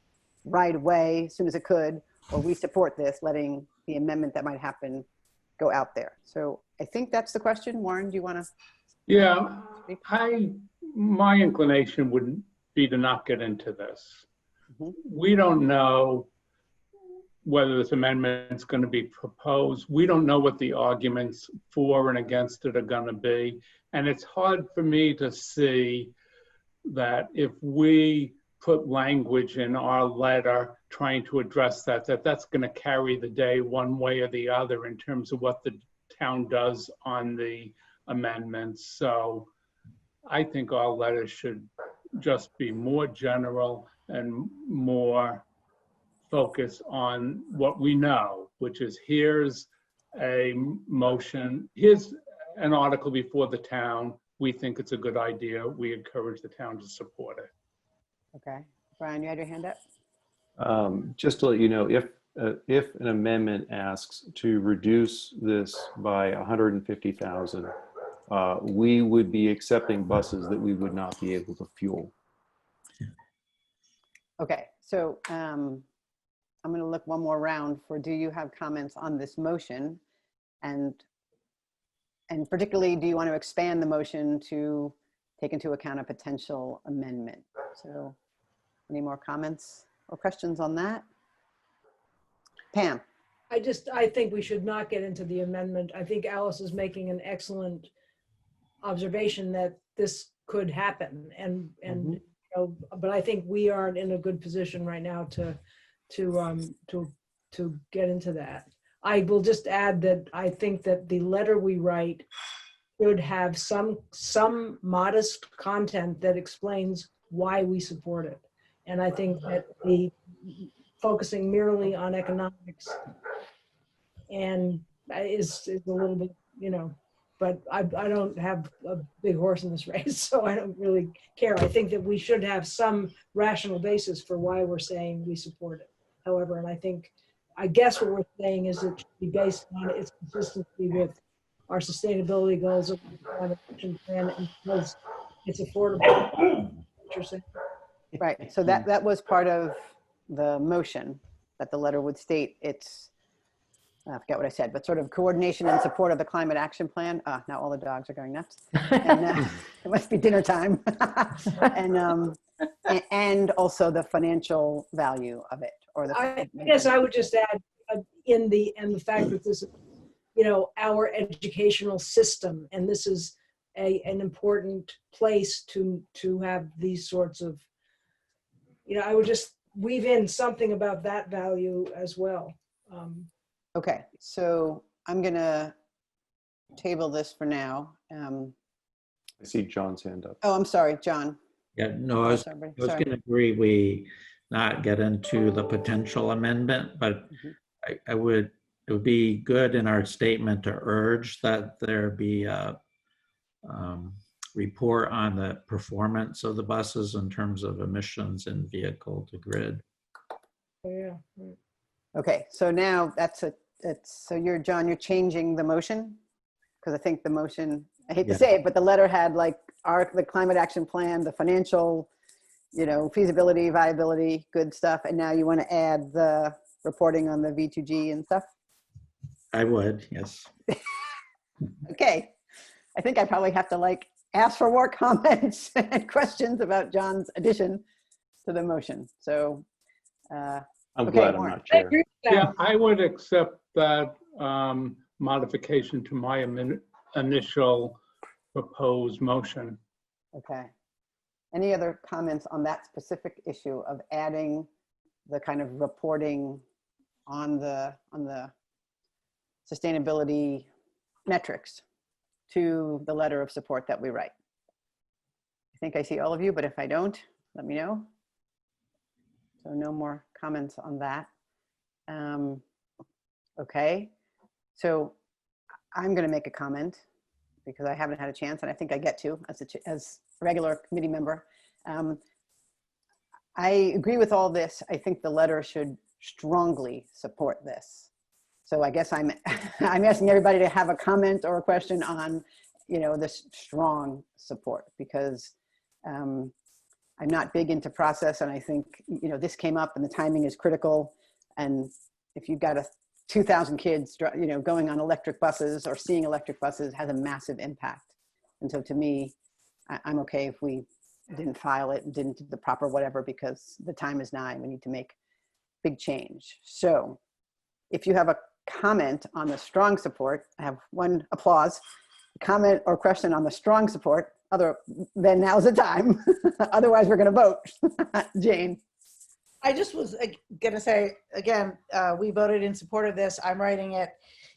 Speaker 11: right away as soon as it could, or we support this, letting the amendment that might happen go out there. So I think that's the question. Warren, do you want to?
Speaker 9: Yeah, my inclination would be to not get into this. Mm-hmm. We don't know whether this amendment is going to be proposed. We don't know what the arguments for and against it are going to be. And it's hard for me to see that if we put language in our letter trying to address that's going to carry the day one way or the other in terms of what the town does on the amendments. So I think our letter should just be more general and more focus on what we know, which is here's a motion, here's an article before the town. We think it's a good idea. We encourage the town to support it.
Speaker 11: Okay. Brian, you had your hand up?
Speaker 1: Just to let you know, if an amendment asks to reduce this by 150,000, we would be accepting buses that we would not be able to fuel.
Speaker 11: Okay, so I'm going to look one more round for, do you have comments on this motion? And particularly, do you want to expand the motion to take into account a potential amendment? So any more comments or questions on that? Pam?
Speaker 7: I think we should not get into the amendment. I think Alice is making an excellent observation that this could happen. And you know, but I think we aren't in a good position right now to get into that. I will just add that I think that the letter we write should have some modest content that explains why we support it. And I think that the focusing merely on economics and is a little bit, but I don't have a big horse in this race, so I don't really care. I think that we should have some rational basis for why we're saying we support it. However, and I guess what we're saying is it should be based on its consistency with our sustainability goals of the climate action plan, and because it's affordable.
Speaker 11: Right, so that was part of the motion, that the letter would state its, I forget what I said, but sort of coordination and support of the climate action plan. Now all the dogs are going nuts. And, it must be dinner time. and also the financial value of it. Or the.
Speaker 7: I guess I would just add the fact that this is, our educational system, and this is an important place to have these sorts of, I would just weave in something about that value as well.
Speaker 11: Okay, so I'm gonna table this for now.
Speaker 1: I see John's hand up.
Speaker 11: Oh, I'm sorry, John.
Speaker 2: Yeah, no, I was going to agree we not get into the potential amendment, but it would be good in our statement to urge that there be a report on the performance of the buses in terms of emissions and vehicle to grid.
Speaker 7: Yeah.
Speaker 11: Okay, so now so you're changing the motion? Because I think the motion, I hate to say it, but the letter had like the climate action plan, the financial, feasibility, viability, good stuff. And now you want to add the reporting on the V2G and stuff?
Speaker 2: I would, yes.
Speaker 11: Okay. I think I probably have to ask for more comments and questions about John's addition to the motion. So,
Speaker 1: I'm glad I'm not chair.
Speaker 9: Yeah, I would accept that modification to my initial proposed motion.
Speaker 11: Okay. Any other comments on that specific issue of adding the kind of reporting on the sustainability metrics to the letter of support that we write? I think I see all of you, but if I don't, let me know. So no more comments on that. Okay, so I'm going to make a comment because I haven't had a chance, and I think I get to as a regular committee member. I agree with all this. I think the letter should strongly support this. So I guess I'm asking everybody to have a comment or a question on, this strong support, because I'm not big into process, and I think, this came up and the timing is critical. And if you've got 2,000 kids, going on electric buses or seeing electric buses has a massive impact. And so to me, I'm okay if we didn't file it and didn't do the proper whatever, because the time is nigh. We need to make big change. So if you have a comment on the strong support, I have one applause, comment or question on the strong support, then now's the time. Otherwise, we're going to vote. Jane.
Speaker 8: I just was going to say, again, we voted in support of this. I'm writing it.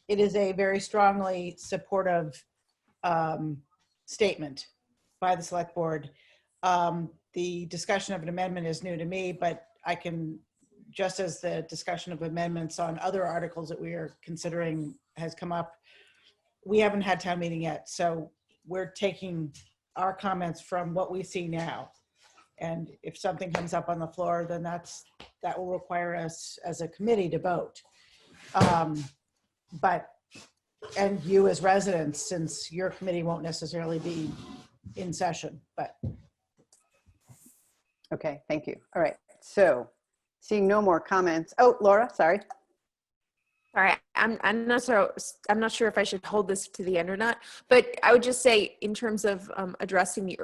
Speaker 8: It is a very strongly supportive statement by the select board. The discussion of an amendment is new to me, but I can, just as the discussion of amendments on other articles that we are considering has come up, we haven't had town meeting yet. So we're taking our comments from what we see now. And if something comes up on the floor, then that will require us as a committee to vote. And you as residents, since your committee won't necessarily be in session, but.
Speaker 11: Okay, thank you. All right, so seeing no more comments. Oh, Laura, sorry.
Speaker 10: Sorry, I'm not sure if I should hold this to the end or not, but I would just say in terms of addressing the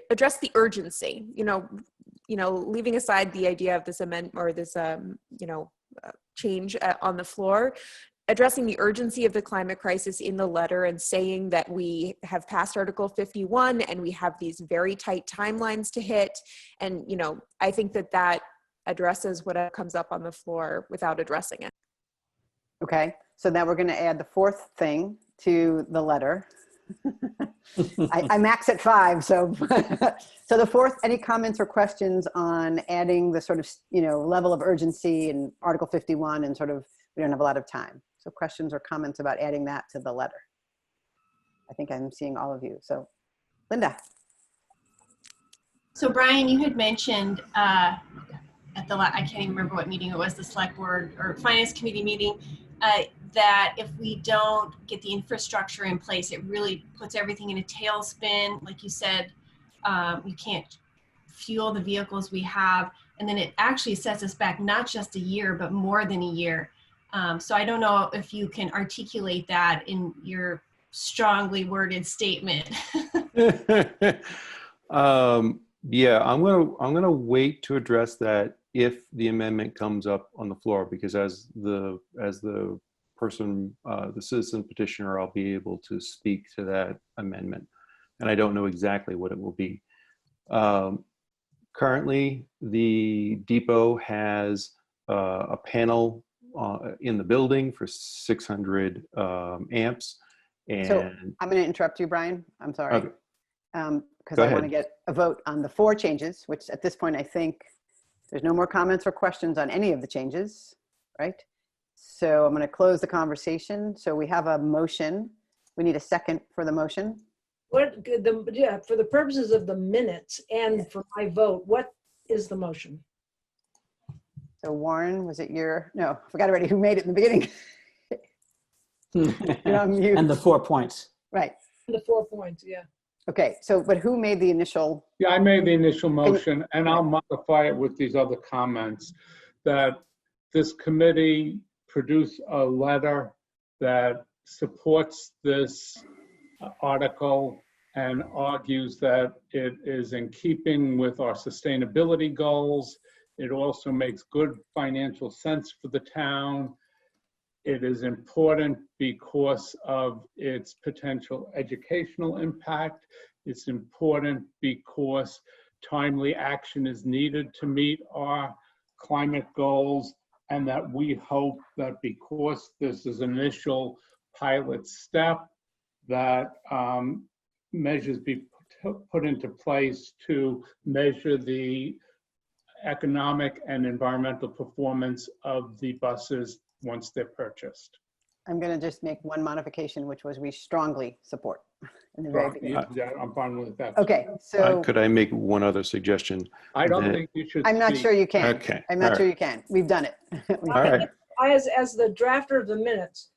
Speaker 10: address the urgency, leaving aside the idea of this amendment or this, change on the floor, addressing the urgency of the climate crisis in the letter and saying that we have passed Article 51 and we have these very tight timelines to hit. And, I think that addresses what comes up on the floor without addressing it.
Speaker 11: Okay, so now we're going to add the fourth thing to the letter. I max at 5, so. So the fourth, any comments or questions on adding the sort of, level of urgency in Article 51 and sort of, we don't have a lot of time. So questions or comments about adding that to the letter? I think I'm seeing all of you. So Linda.
Speaker 13: So Brian, you had mentioned at I can't even remember what meeting it was, the select board or finance committee meeting, that if we don't get the infrastructure in place, it really puts everything in a tailspin. Like you said, we can't fuel the vehicles we have, and then it actually sets us back not just a year, but more than a year. So I don't know if you can articulate that in your strongly worded statement.
Speaker 1: Yeah, I'm gonna wait to address that if the amendment comes up on the floor, because as the person, the citizen petitioner, I'll be able to speak to that amendment, and I don't know exactly what it will be. Currently, the depot has a panel in the building for 600 amps, and
Speaker 11: So I'm going to interrupt you, Brian. I'm sorry.
Speaker 1: Okay.
Speaker 11: Because
Speaker 1: Go
Speaker 11: I
Speaker 1: ahead.
Speaker 11: want to get a vote on the 4 changes, which at this point, I think there's no more comments or questions on any of the changes, right? So I'm going to close the conversation. So we have a motion. We need a second for the motion.
Speaker 7: For the purposes of the minutes and for my vote, what is the motion?
Speaker 11: So Warren, was it your, no, I forgot already who made it in the beginning. You're on mute.
Speaker 4: And the 4 points.
Speaker 11: Right.
Speaker 7: The 4 points, yeah.
Speaker 11: Okay, so, but who made the initial?
Speaker 9: Yeah, I made the initial motion, and I'll modify it with these other comments, that this committee produce a letter that supports this article and argues that it is in keeping with our sustainability goals. It also makes good financial sense for the town. It is important because of its potential educational impact. It's important because timely action is needed to meet our climate goals, and that we hope that because this is an initial pilot step, that measures be put into place to measure the economic and environmental performance of the buses once they're purchased.
Speaker 11: I'm going to just make one modification, which was we strongly support in the very beginning.
Speaker 9: I'm fine with that.
Speaker 11: Okay, so
Speaker 1: could I make one other suggestion?
Speaker 9: I don't think you should.
Speaker 11: I'm not sure you can.
Speaker 1: Okay.
Speaker 11: I'm not sure you can. We've done it.
Speaker 1: All right.
Speaker 7: As the drafter of the minutes,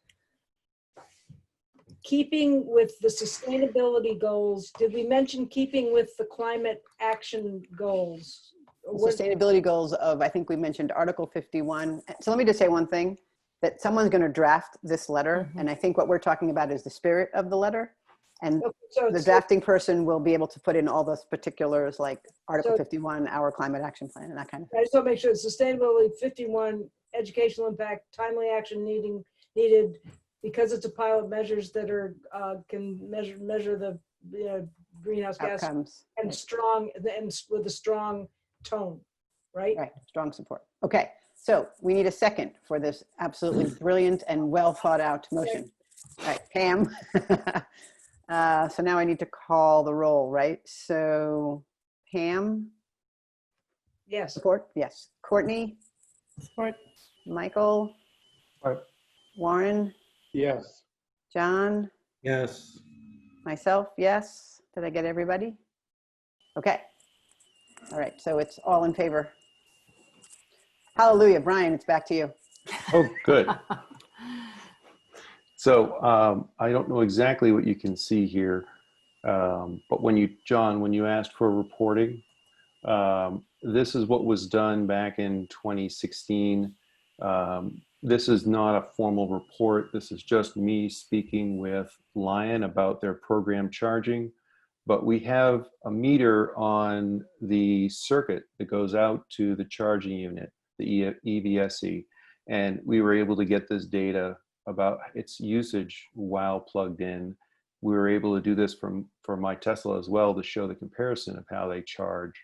Speaker 7: keeping with the sustainability goals, did we mention keeping with the climate action goals?
Speaker 11: Sustainability goals of, I think we mentioned Article 51. So let me just say one thing, that someone's going to draft this letter. And I think what we're talking about is the spirit of the letter. And the drafting person will be able to put in all those particulars like Article 51, our climate action plan, and that kind of thing.
Speaker 7: I just want to make sure it's sustainability 51, educational impact, timely action needed because it's a pilot measures that are can measure the greenhouse gas
Speaker 11: outcomes,
Speaker 7: and
Speaker 11: right.
Speaker 7: strong and with a strong tone, right?
Speaker 11: Right, strong support. Okay, so we need a second for this absolutely brilliant and well thought out motion. All right, Pam. So now I need to call the roll, right? So Pam?
Speaker 7: Yes.
Speaker 11: Support? Yes. Courtney?
Speaker 4: Support.
Speaker 11: Michael?
Speaker 9: Support.
Speaker 11: Warren?
Speaker 9: Yes.
Speaker 11: John?
Speaker 2: Yes.
Speaker 11: Myself, yes. Did I get everybody? Okay. All right, so it's all in favor. Hallelujah. Brian, it's back to you.
Speaker 1: Oh, good. So I don't know exactly what you can see here, but John, when you asked for reporting, this is what was done back in 2016. This is not a formal report. This is just me speaking with Lion about their program charging. But we have a meter on the circuit that goes out to the charging unit, the EVSE. And we were able to get this data about its usage while plugged in. We were able to do this for my Tesla as well to show the comparison of how they charge.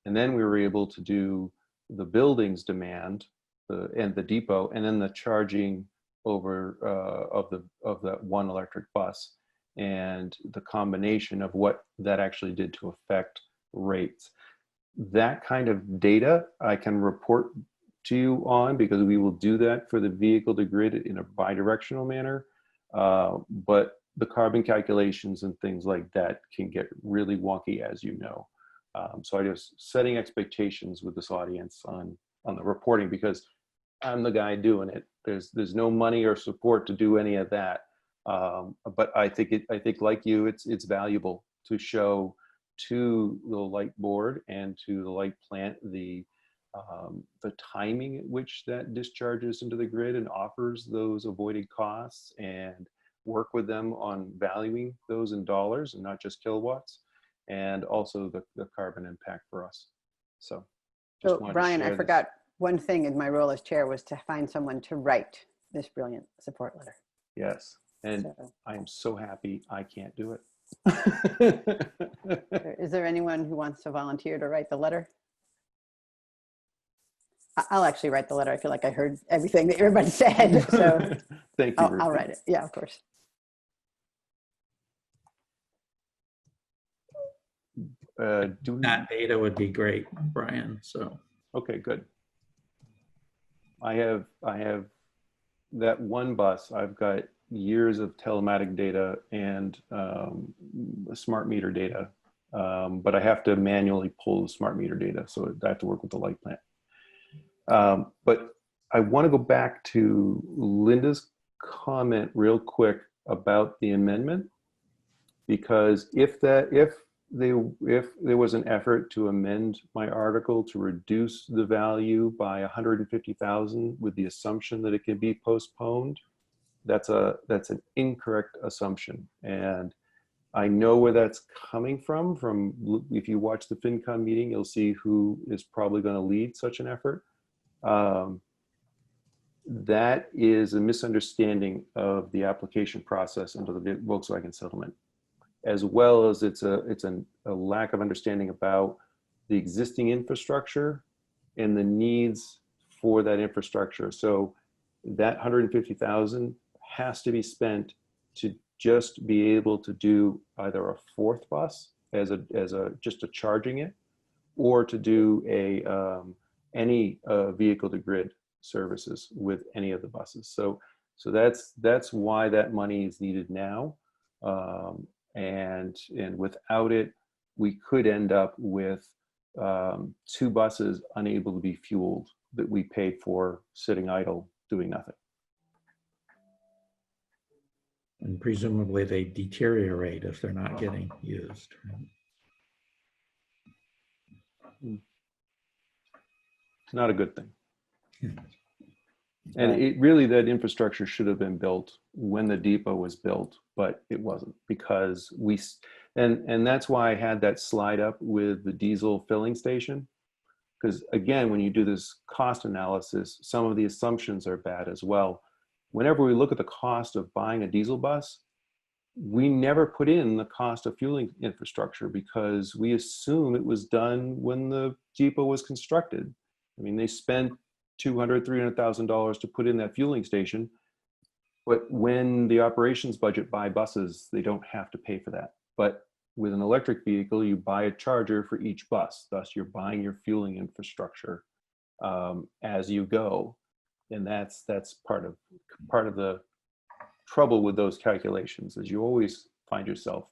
Speaker 1: And then we were able to do the building's demand and the depot, and then the charging over of that one electric bus. and the combination of what that actually did to affect rates. That kind of data I can report to you on, because we will do that for the vehicle to grid in a bidirectional manner. But the carbon calculations and things like that can get really wonky, as you know. So I just setting expectations with this audience on the reporting, because I'm the guy doing it. There's no money or support to do any of that. But I think like you, it's valuable to show to the light board and to the light plant the timing at which that discharges into the grid and offers those avoided costs, and work with them on valuing those in dollars and not just kilowatts, and also the carbon impact for us. So,
Speaker 11: so Brian, I forgot one thing in my role as chair was to find someone to write this brilliant support letter.
Speaker 1: Yes, and so, I'm so happy I can't do it.
Speaker 11: Is there anyone who wants to volunteer to write the letter? I'll actually write the letter. I feel like I heard everything that everybody said. So
Speaker 1: thank you.
Speaker 11: I'll write it. Yeah, of course.
Speaker 2: That data would be great, Brian. So
Speaker 1: okay, good. I have that one bus. I've got years of telematic data and smart meter data, but I have to manually pull the smart meter data, so I have to work with the light plant. But I want to go back to Linda's comment real quick about the amendment, because if there was an effort to amend my article to reduce the value by 150,000 with the assumption that it can be postponed, that's an incorrect assumption. And I know where that's coming from. If you watch the FinCom meeting, you'll see who is probably going to lead such an effort. That is a misunderstanding of the application process under the Volkswagen settlement, as well as it's a lack of understanding about the existing infrastructure and the needs for that infrastructure. So that 150,000 has to be spent to just be able to do either a fourth bus as just a charging it, or to do any vehicle to grid services with any of the buses. So that's why that money is needed now. And without it, we could end up with 2 buses unable to be fueled that we paid for sitting idle doing nothing.
Speaker 2: And presumably they deteriorate if they're not getting used.
Speaker 1: It's not a good thing. And it really, that infrastructure should have been built when the depot was built, but it wasn't, because and that's why I had that slide up with the diesel filling station. Because again, when you do this cost analysis, some of the assumptions are bad as well. Whenever we look at the cost of buying a diesel bus, we never put in the cost of fueling infrastructure, because we assume it was done when the depot was constructed. I mean, they spent $200,000, $300,000 to put in that fueling station, but when the operations budget buy buses, they don't have to pay for that. But with an electric vehicle, you buy a charger for each bus. Thus, you're buying your fueling infrastructure as you go, and that's part of the trouble with those calculations, is you always find yourself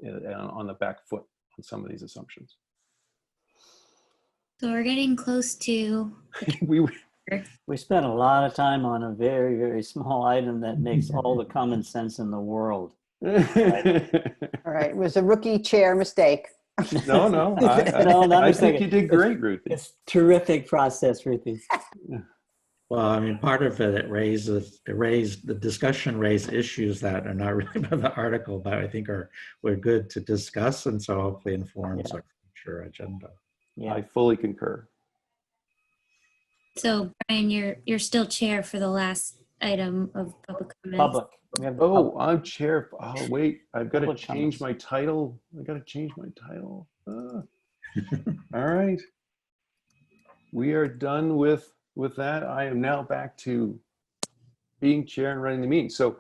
Speaker 1: on the back foot on some of these assumptions.
Speaker 3: So we're getting close to.
Speaker 4: We spent a lot of time on a very, very small item that makes all the common sense in the world.
Speaker 11: All right, it was a rookie chair mistake.
Speaker 1: No, I think you did great, Ruthie.
Speaker 4: It's terrific process, Ruthie.
Speaker 2: Well, I mean, part of it raised the discussion raised issues that are not really about the article, but I think we're good to discuss, and so hopefully informs our future agenda.
Speaker 1: Yeah, I fully concur.
Speaker 3: So Brian, you're still chair for the last item of public comments.
Speaker 1: I'm chair. Oh wait, I've got to change my title. All right, we are done with that. I am now back to being chair and running the meeting. So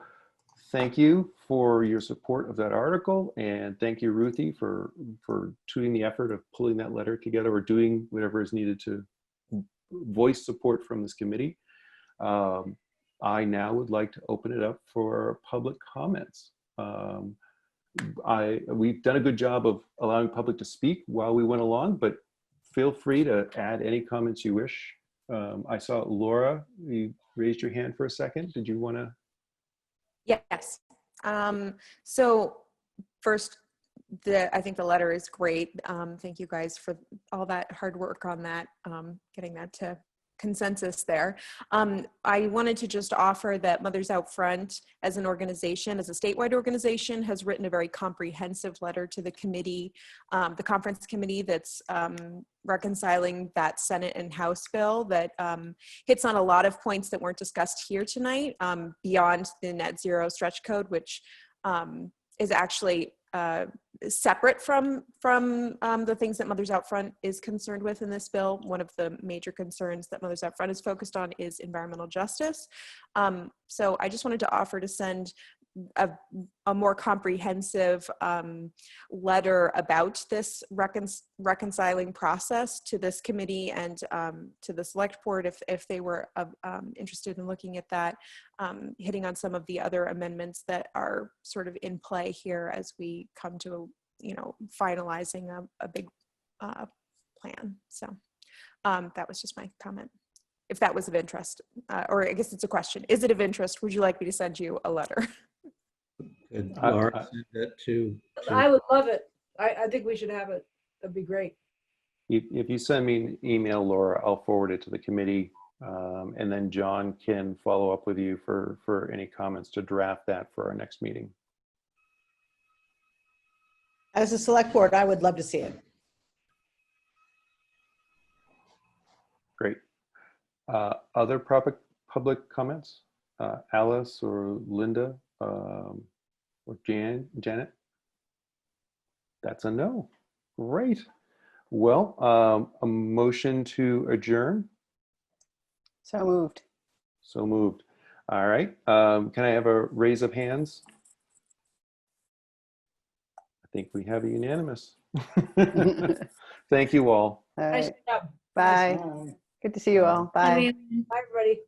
Speaker 1: thank you for your support of that article, and thank you, Ruthie, for doing the effort of pulling that letter together or doing whatever is needed to voice support from this committee. I now would like to open it up for public comments. We've done a good job of allowing public to speak while we went along, but feel free to add any comments you wish. I saw Laura, you raised your hand for a second. Did you want to?
Speaker 10: Yes. So first, I think the letter is great. Thank you guys for all that hard work on that, getting that to consensus there. I wanted to just offer that Mothers Out Front as an organization, as a statewide organization, has written a very comprehensive letter to the committee, the conference committee that's reconciling that Senate and House bill that hits on a lot of points that weren't discussed here tonight, beyond the net zero stretch code, which is actually separate from the things that Mothers Out Front is concerned with in this bill. One of the major concerns that Mothers Out Front is focused on is environmental justice. So I just wanted to offer to send a more comprehensive letter about this reconciling process to this committee and to the select board if they were interested in looking at that, hitting on some of the other amendments that are sort of in play here as we come to, finalizing a big plan. So that was just my comment. If that was of interest, or I guess it's a question. Is it of interest? Would you like me to send you a letter?
Speaker 2: Could Laura send it to?
Speaker 7: I would love it. I think we should have it. That'd be great.
Speaker 1: If you send me an email, Laura, I'll forward it to the committee, and then John can follow up with you for any comments to draft that for our next meeting.
Speaker 8: As a select board, I would love to see it.
Speaker 1: Great. Other public comments? Alice or Linda or Janet? That's a no. Great. Well, a motion to adjourn.
Speaker 11: So moved.
Speaker 1: So moved. All right. Can I have a raise of hands? I think we have a unanimous. Thank you all.
Speaker 11: All right.
Speaker 7: Nice job.
Speaker 11: Bye. Good to see you all. Bye.
Speaker 3: Everyone.
Speaker 7: Bye, everybody.